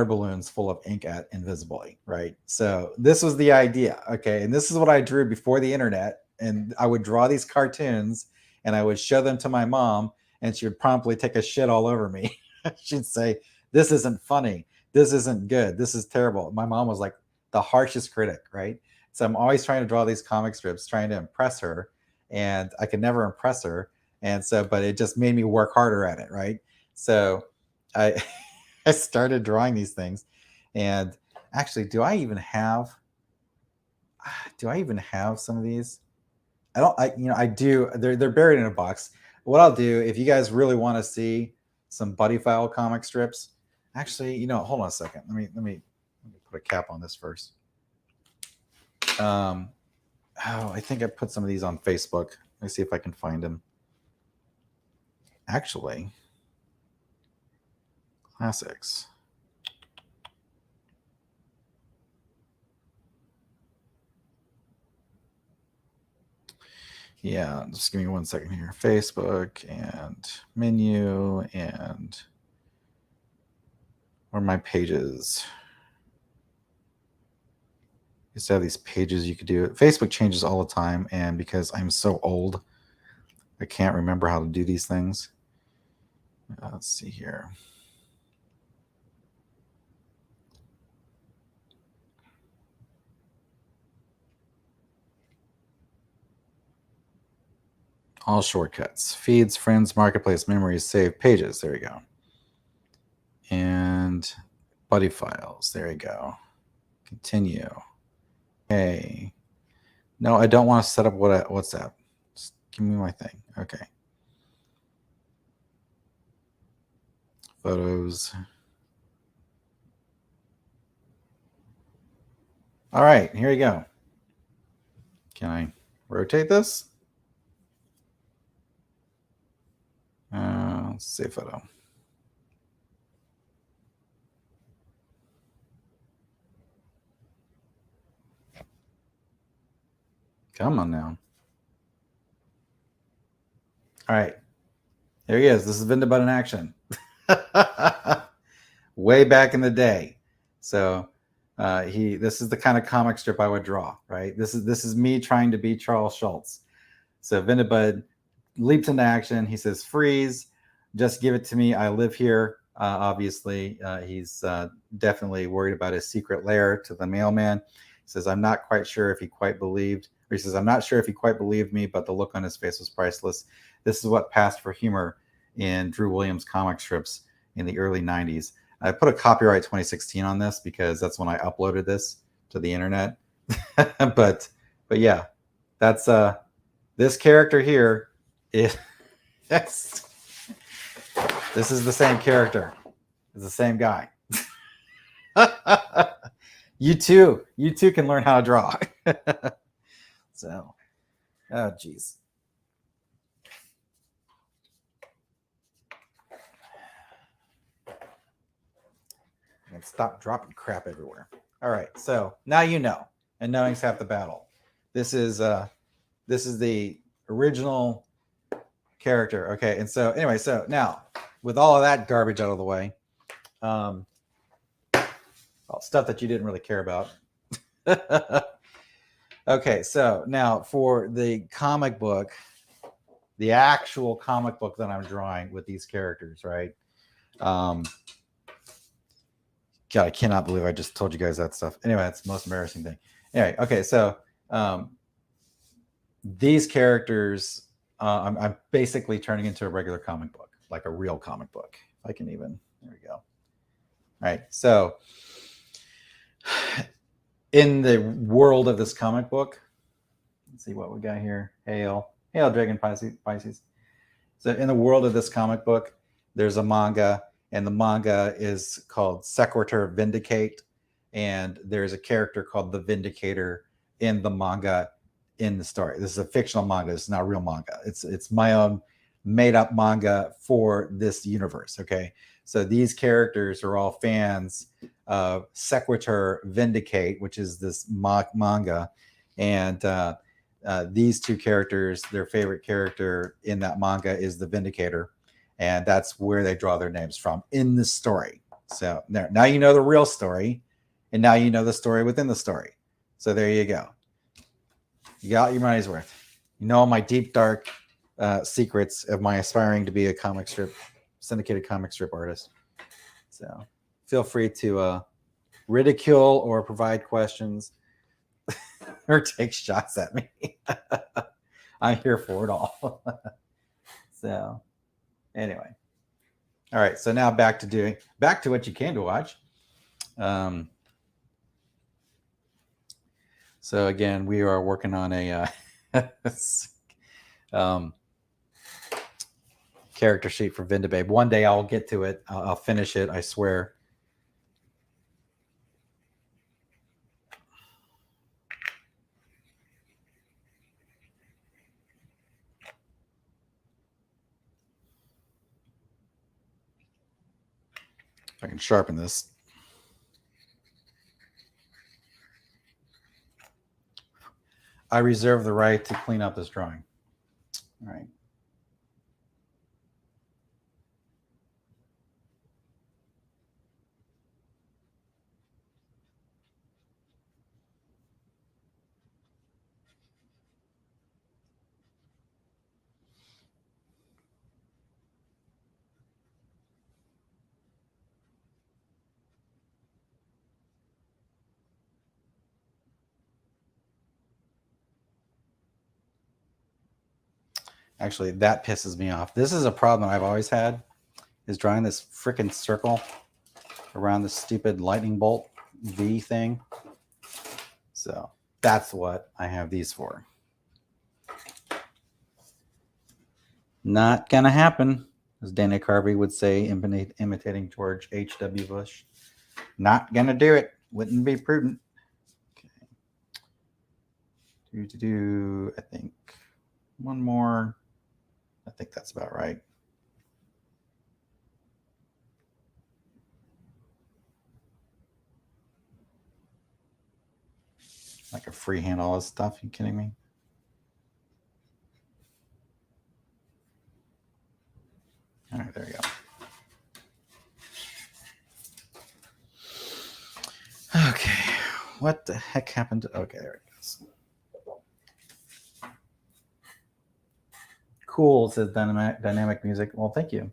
balloons full of ink at Invisibly, right? So this was the idea, okay? And this is what I drew before the internet. And I would draw these cartoons, and I would show them to my mom, and she would promptly take a shit all over me. She'd say, "This isn't funny. This isn't good. This is terrible." My mom was like the harshest critic, right? So I'm always trying to draw these comic strips, trying to impress her, and I could never impress her. And so, but it just made me work harder at it, right? So I I started drawing these things. And actually, do I even have some of these? I do. They're buried in a box. What I'll do, if you guys really want to see some Buddy File comic strips, actually, hold on a second. Let me put a cap on this first. I think I put some of these on Facebook. Let me see if I can find them. Actually, classics. Yeah, just give me 1 second here. Facebook and menu, and What are my pages? Used to have these pages you could do. Facebook changes all the time, and because I'm so old, I can't remember how to do these things. Let's see here. All shortcuts. Feeds, friends, marketplace, memories, save, pages. There you go. And buddy files. There you go. Continue. Okay. No, I don't want to set up WhatsApp. Just give me my thing. Okay. Photos. All right, here you go. Can I rotate this? Let's see photo. Come on now. All right. There he is. This is Vindibudd in action. Way back in the day. So this is the kind of comic strip I would draw, right? This is me trying to be Charles Schultz. So Vindibudd leaps into action. He says, freeze, just give it to me. I live here. Obviously, he's definitely worried about his secret lair to the mailman. He says, I'm not quite sure if he quite believed, or he says, I'm not sure if he quite believed me, but the look on his face was priceless. This is what passed for humor in Drew Williams comic strips in the early 90s. I put a copyright 2016 on this because that's when I uploaded this to the internet. but yeah, that's this character here is this is the same character. It's the same guy. You too can learn how to draw. So, oh geez. And stop dropping crap everywhere. All right, so now you know, and knowing's half the battle. This is the original character. Okay, and so anyway, so now with all of that garbage out of the way, stuff that you didn't really care about. Okay, so now for the comic book, the actual comic book that I'm drawing with these characters, right? God, I cannot believe I just told you guys that stuff. Anyway, that's the most embarrassing thing. Anyway, okay, so these characters, I'm basically turning into a regular comic book, like a real comic book. If I can even, there we go. All right, so in the world of this comic book, let's see what we got here. Hail, Dragon Pisces. So in the world of this comic book, there's a manga, and the manga is called Sequitur Vindicate, and there's a character called the Vindicator in the manga in the story. This is a fictional manga. It's not real manga. It's my own made up manga for this universe. Okay, so these characters are all fans of Sequitur Vindicate, which is this manga, and these two characters, their favorite character in that manga is the Vindicator, and that's where they draw their names from in the story. So there, now you know the real story, and now you know the story within the story. So there you go. You got your money's worth. You know my deep, dark secrets of my aspiring to be a syndicated comic strip artist. So feel free to ridicule or provide questions or take shots at me. I'm here for it all. So anyway. All right. So now back to what you came to watch. So again, we are working on a character sheet for Vindibabe. One day I'll get to it. I'll finish it. I swear. If I can sharpen this. I reserve the right to clean up this drawing. All right. Actually, that pisses me off. This is a problem I've always had, is drawing this freaking circle around this stupid lightning bolt V thing. So that's what I have these for. Not gonna happen, as Dana Carvey would say, imitating George H.W. Bush. Not gonna do it. Wouldn't be prudent. Okay. I think one more. I think that's about right. Like a freehand, all this stuff. You kidding me? All right, there we go. Okay, what the heck happened to... Okay, there it goes. Cool, says dynamic music. Well, thank you.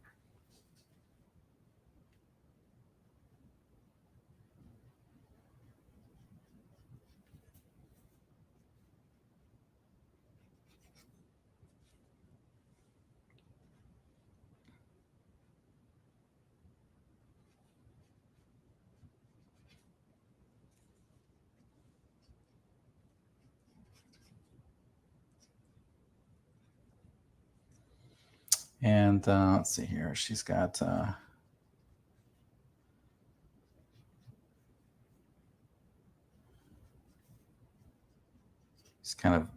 And let's see here. She's got... these kind of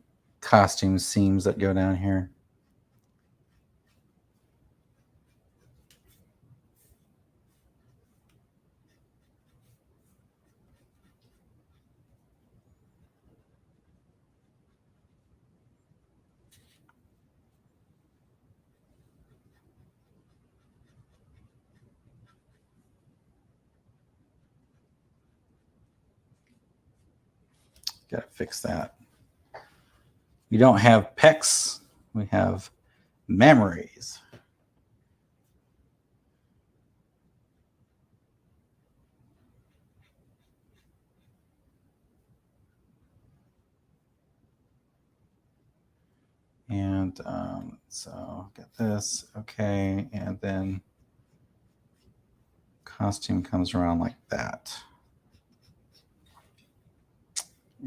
costume seams that go down here. Got to fix that. We don't have pecs. We have memories. And so get this. Okay. And then costume comes around like that.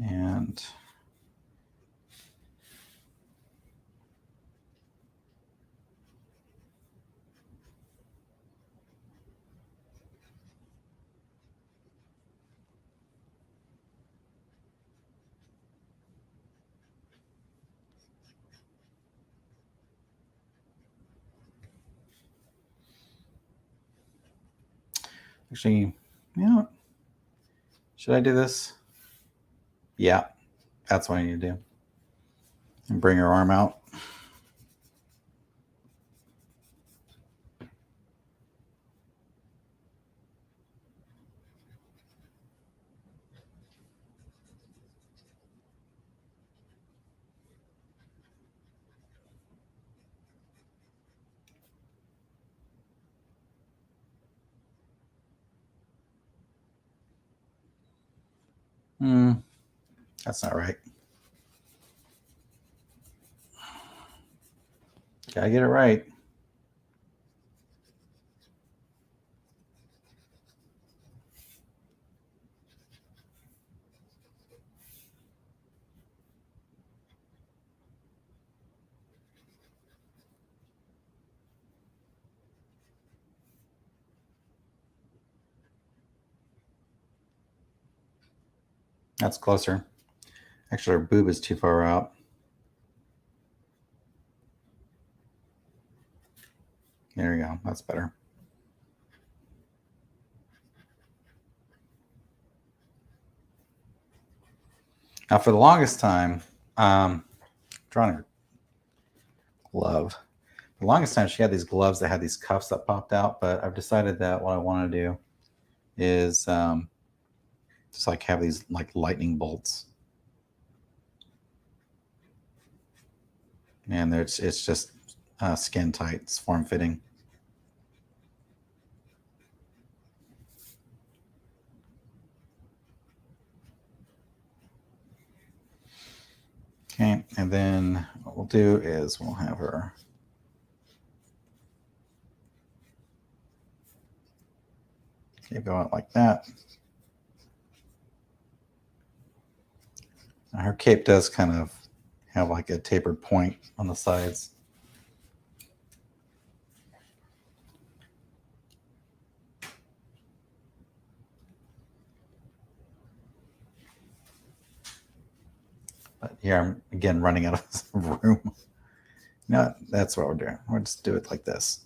And actually, you know, should I do this? Yeah, that's what I need to do. And bring her arm out. That's not right. Gotta get it right. That's closer. Actually, her boob is too far out. There we go. That's better. Now, for the longest time, drawing her glove. For the longest time, she had these gloves that had these cuffs that popped out, but I've decided that what I want to do is just like have these like lightning bolts. And it's just skin tight. It's form fitting. Okay, and then what we'll do is we'll have her go out like that. Now her cape does kind of have like a tapered point on the sides. But here I'm again running out of room. No, that's what we're doing. We'll just do it like this.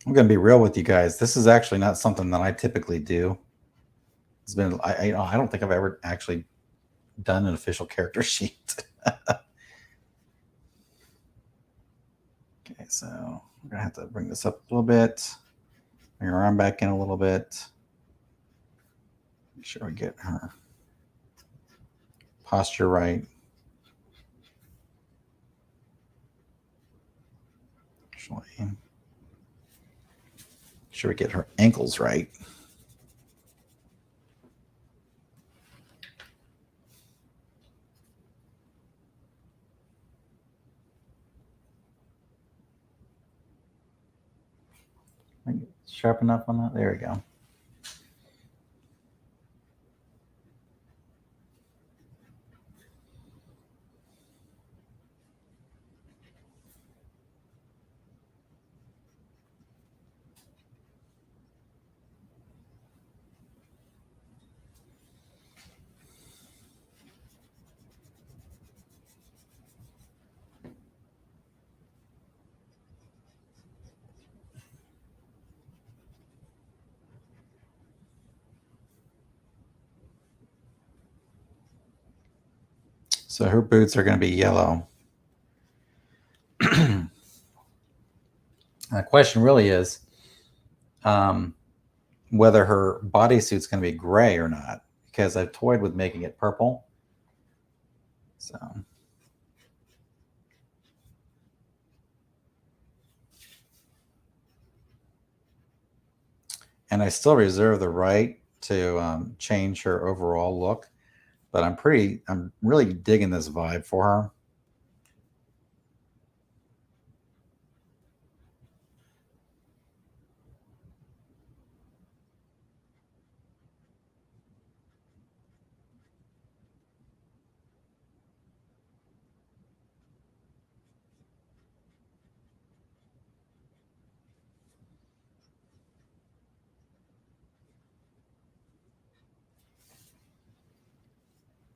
I'm going to be real with you guys. This is actually not something that I typically do. It's been, I don't think I've ever actually done an official character sheet. Okay, so I'm going to have to bring this up a little bit. Bring her arm back in a little bit. Make sure we get her posture right. Actually, make sure we get her ankles right. Sharp enough on that? There we go. So her boots are going to be yellow. The question really is whether her bodysuit's going to be gray or not, because I've toyed with making it purple. So, and I still reserve the right to change her overall look, but I'm really digging this vibe for her.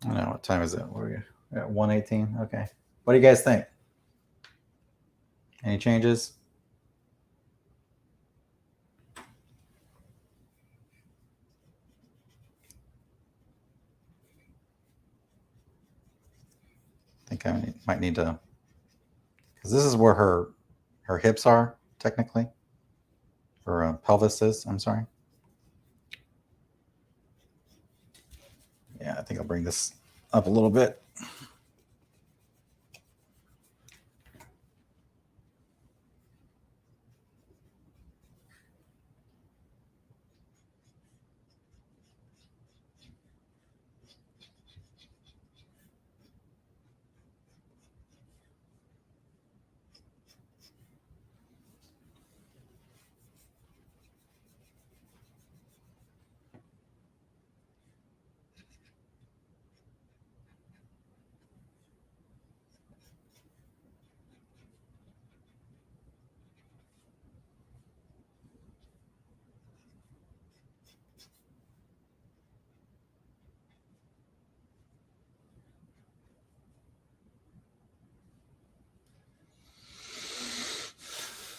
I don't know, what time is it? We're at 1:18. Okay. What do you guys think? Any changes? I think I might need to, because this is where her hips are technically, or pelvis is. I'm sorry. Yeah, I think I'll bring this up a little bit.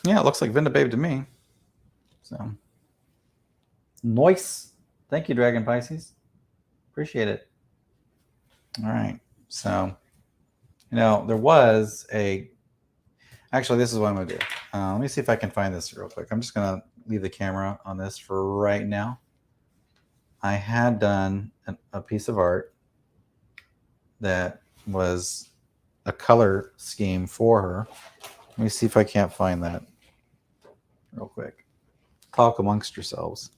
Yeah, it looks like Vindibabe to me. So, nice. Thank you, Dragon Pisces. Appreciate it. All right. So, there was a. Actually, this is what I'm going to do. Let me see if I can find this real quick. I'm just going to leave the camera on this for right now. I had done a piece of art that was a color scheme for her. Let me see if I can't find that real quick. Talk amongst yourselves.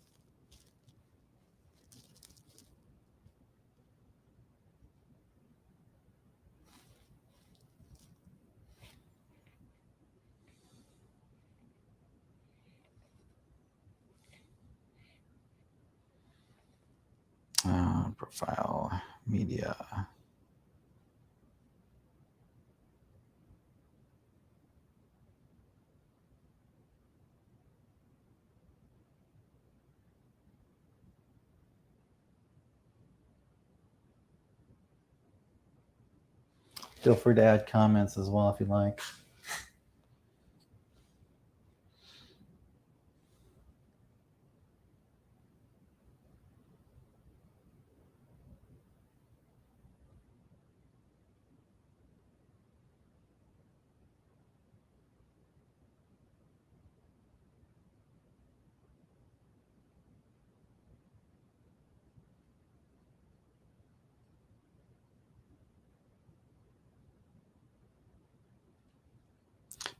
Profile, media. Feel free to add comments as well if you'd like.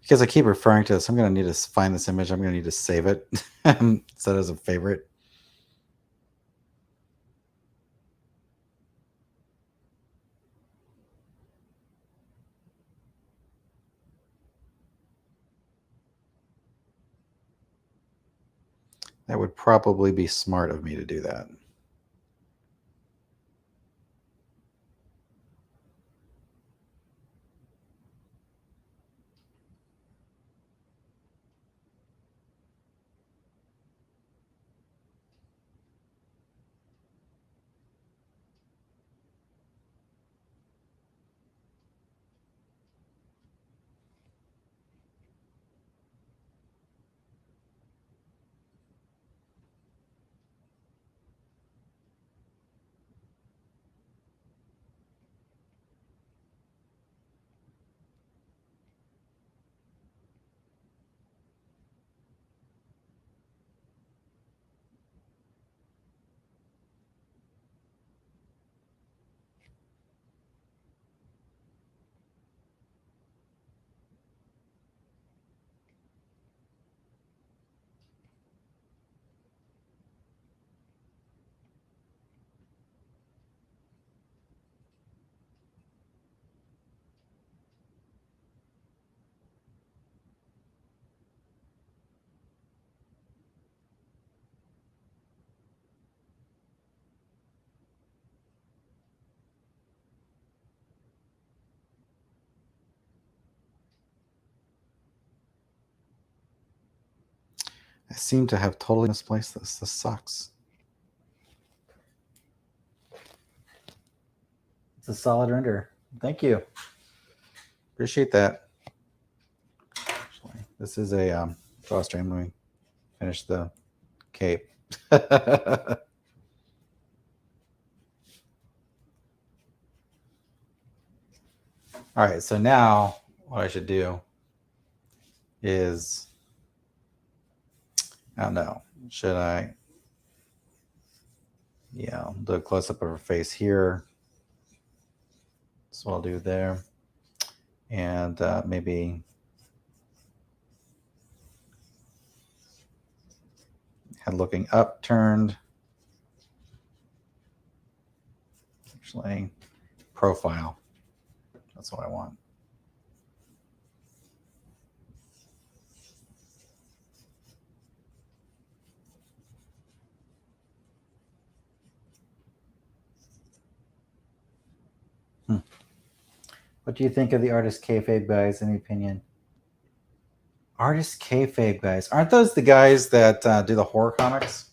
Because I keep referring to this, I'm going to need to find this image. I'm going to need to save it set as a favorite. That would probably be smart of me to do that. I seem to have totally misplaced this. This sucks. It's a solid render. Thank you. Appreciate that. Actually, this is a draw stream. Let me finish the cape. All right, so now what I should do is, I don't know, should I, yeah, I'll do a close-up of her face here. That's what I'll do there. And maybe head looking up turned. Actually, profile. That's what I want. What do you think of the artist kayfabe guys? Any opinion? Artist kayfabe guys, aren't those the guys that do the horror comics?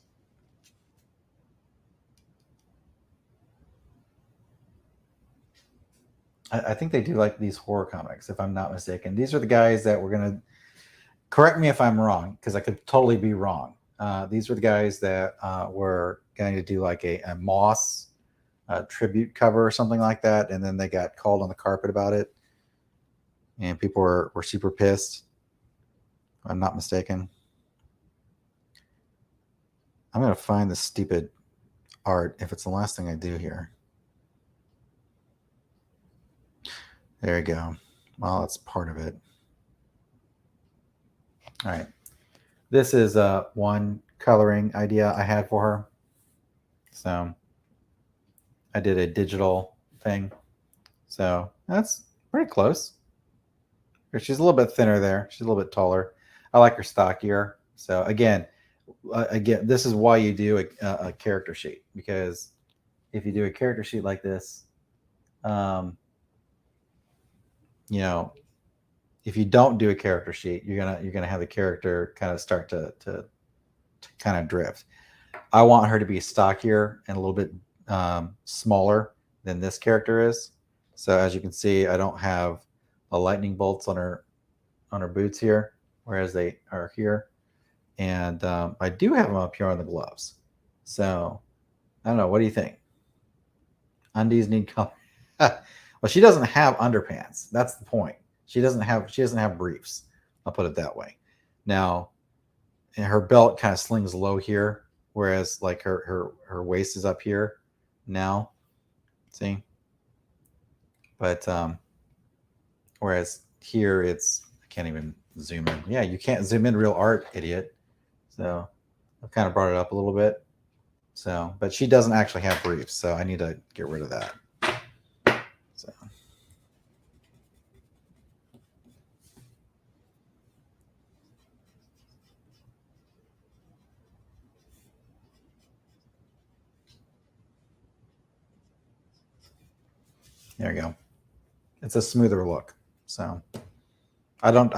I think they do like these horror comics, if I'm not mistaken. These are the guys that were gonna, correct me if I'm wrong, because I could totally be wrong. These were the guys that were going to do like a Moss tribute cover or something like that, and then they got called on the carpet about it, and people were super pissed. If I'm not mistaken. I'm going to find this stupid art, if it's the last thing I do here. There you go. Well, that's part of it. All right. This is one coloring idea I had for her. So I did a digital thing. So that's pretty close. She's a little bit thinner there. She's a little bit taller. I like her stockier. So again, this is why you do a character sheet, because if you do a character sheet like this, you know, if you don't do a character sheet, you're gonna have the character kind of start to kind of drift. I want her to be stockier and a little bit smaller than this character is. So as you can see, I don't have the lightning bolts on her boots here, whereas they are here. And I do have them up here on the gloves. So I don't know. What do you think? Undies need color. Well, she doesn't have underpants. That's the point. She doesn't have briefs. I'll put it that way. Now, and her belt kind of slings low here, whereas like her waist is up here now. See? But whereas here it's, I can't even zoom in. Yeah, you can't zoom in real art, idiot. So I've kind of brought it up a little bit. So, but she doesn't actually have briefs, so I need to get rid of that. So there you go. It's a smoother look. So I don't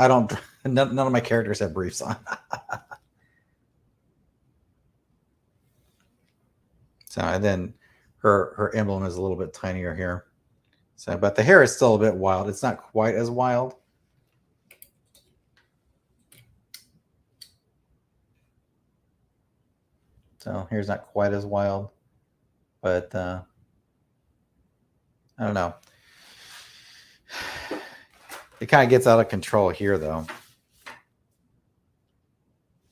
none of my characters have briefs on. So, and then her emblem is a little bit tinier here. So, but the hair is still a bit wild. It's not quite as wild. So here's not quite as wild, but I don't know. It kind of gets out of control here, though.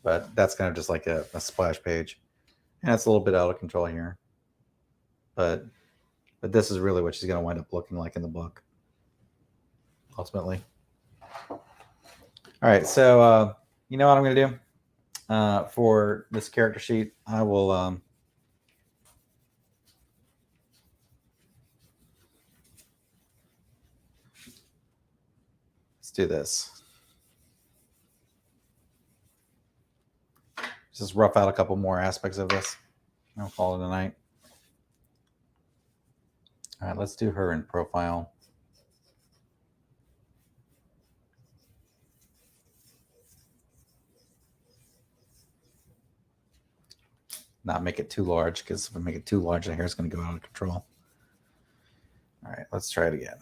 But that's kind of just like a splash page. And it's a little bit out of control here. But this is really what she's going to wind up looking like in the book, ultimately. All right, so you know what I'm going to do for this character sheet? I will let's do this. Just rough out a couple more aspects of this. I'll call it a night. All right, let's do her in profile. Not make it too large, because if I make it too large, the hair is going to go out of control. All right, let's try it again.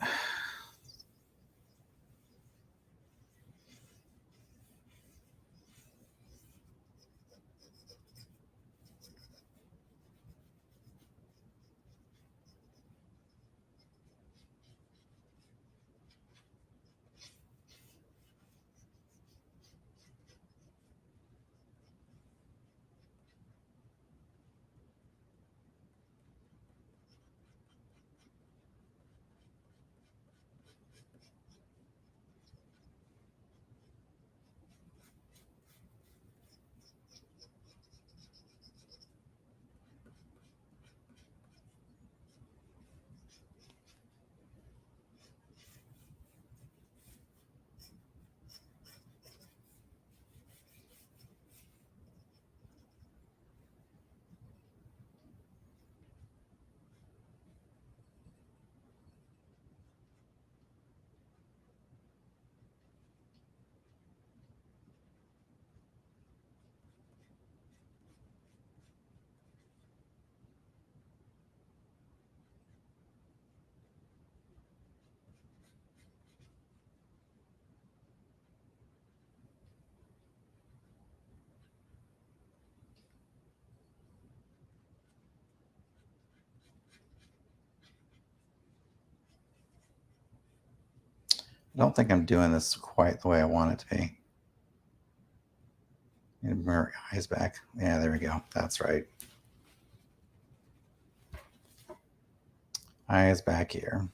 I don't think I'm doing this quite the way I want it to be. Mirror eyes back. Yeah, there we go. That's right. I is back here.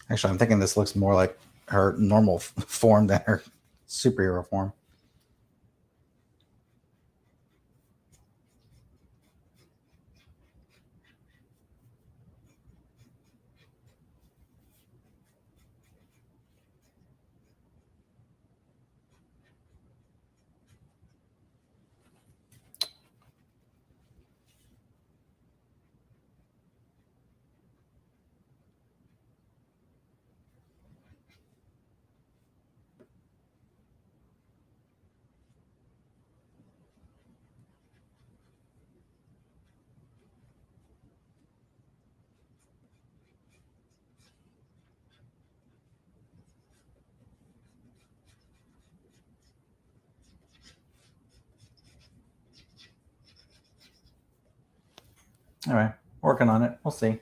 Actually, I'm thinking this looks more like her normal form than her superhero form. All right, working on it. We'll see.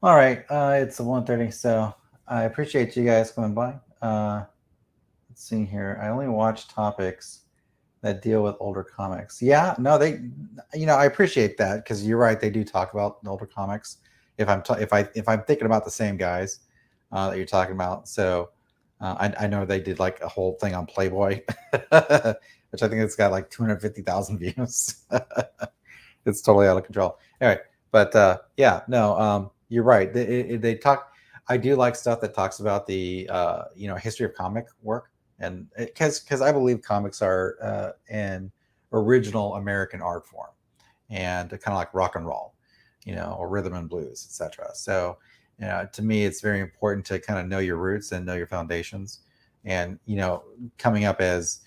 All right, it's 1:30, so I appreciate you guys coming by. Let's see here. I only watch topics that deal with older comics. Yeah, no, I appreciate that because you're right. They do talk about the older comics. If I'm thinking about the same guys that you're talking about, so I know they did like a whole thing on Playboy, which I think it's got like 250,000 views. It's totally out of control. Anyway, but yeah, no, you're right. They talk. I do like stuff that talks about the history of comic work, and because I believe comics are an original American art form, and kind of like rock and roll, or rhythm and blues, etc. So, to me, it's very important to kind of know your roots and know your foundations, and coming up as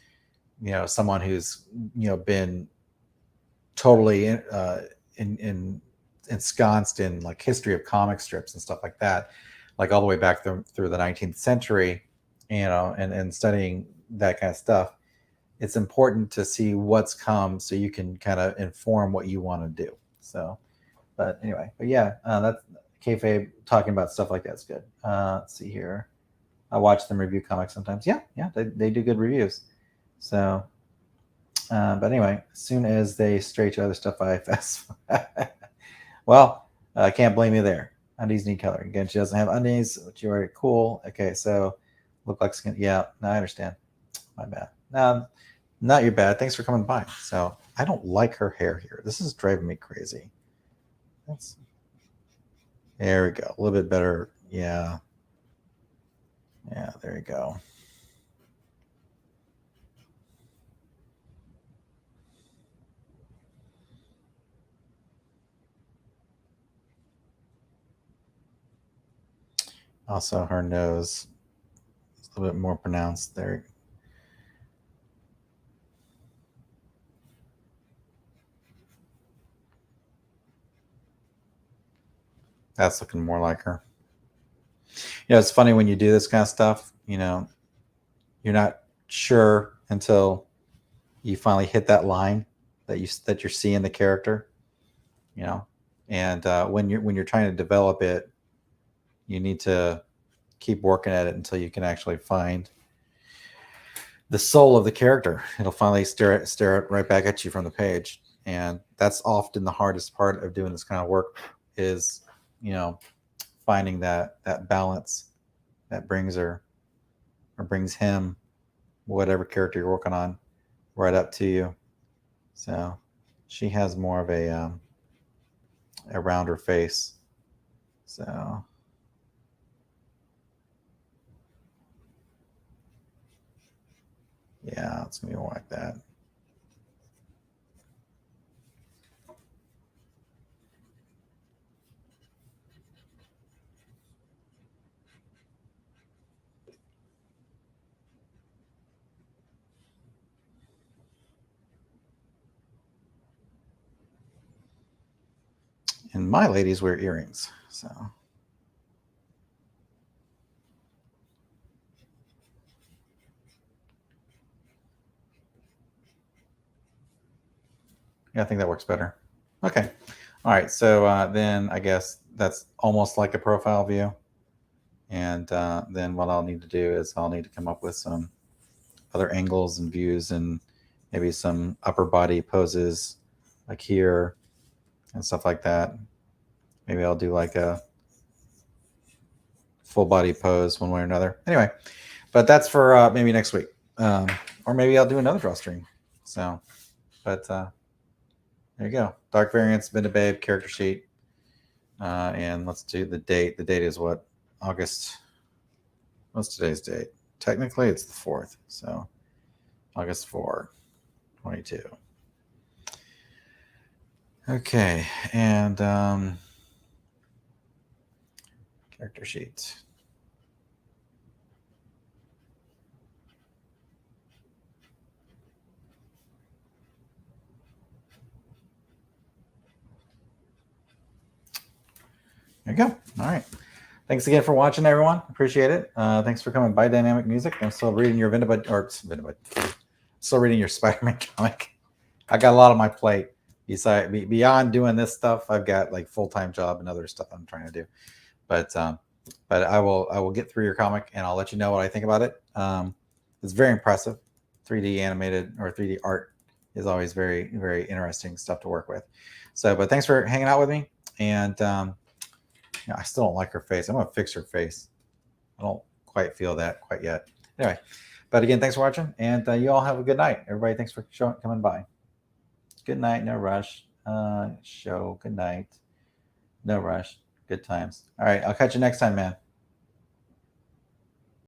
someone who's been totally ensconced in like history of comic strips and stuff like that, like all the way back through the 19th century, and studying that kind of stuff. It's important to see what's come so you can kind of inform what you want to do. So, but anyway, but yeah, that's kayfabe talking about stuff like that's good. Let's see here. I watch them review comics sometimes. Yeah, they do good reviews. So, but anyway, as soon as they stray to other stuff, I fast. Well, I can't blame you there. Undies need color. Again, she doesn't have undies, which you are cool. Okay, so look like skin. Yeah, no, I understand. My bad. No, not your bad. Thanks for coming by. So I don't like her hair here. This is driving me crazy. There we go. A little bit better. Yeah. Yeah, there you go. Also, her nose is a little bit more pronounced there. That's looking more like her. It's funny when you do this kind of stuff, you're not sure until you finally hit that line that you're seeing the character, you know. And when you're trying to develop it, you need to keep working at it until you can actually find the soul of the character. It'll finally stare right back at you from the page, and that's often the hardest part of doing this kind of work is, finding that balance that brings her or brings him, whatever character you're working on, right up to you. So She has more of a rounder face. So yeah, it's gonna be more like that. And my ladies wear earrings, so. Yeah, I think that works better. Okay. All right. So then I guess that's almost like a profile view. And then what I'll need to do is I'll need to come up with some other angles and views and maybe some upper body poses like here and stuff like that. Maybe I'll do like a full body pose one way or another. Anyway, but that's for maybe next week. Or maybe I'll do another drawstring. So, but there you go. Dark Variance, Vindibabe Character Sheet. And let's do the date. The date is what? August. What's today's date? Technically, it's the 4th. So August 4, 22. Okay. And character sheet. There you go. All right. Thanks again for watching, everyone. Appreciate it. Thanks for coming by Dynamic Music. I'm still reading your Vindibudd, still reading your Spider-Man comic. I got a lot on my plate. Beyond doing this stuff, I've got like full-time job and other stuff I'm trying to do. But I will get through your comic and I'll let you know what I think about it. It's very impressive. 3D animated or 3D art is always very, very interesting stuff to work with. So, but thanks for hanging out with me. And I still don't like her face. I'm gonna fix her face. I don't quite feel that quite yet. Anyway, but again, thanks for watching, and you all have a good night. Everybody, thanks for coming by. Good night, no rush. Show, good night. No rush. Good times. All right, I'll catch you next time, man.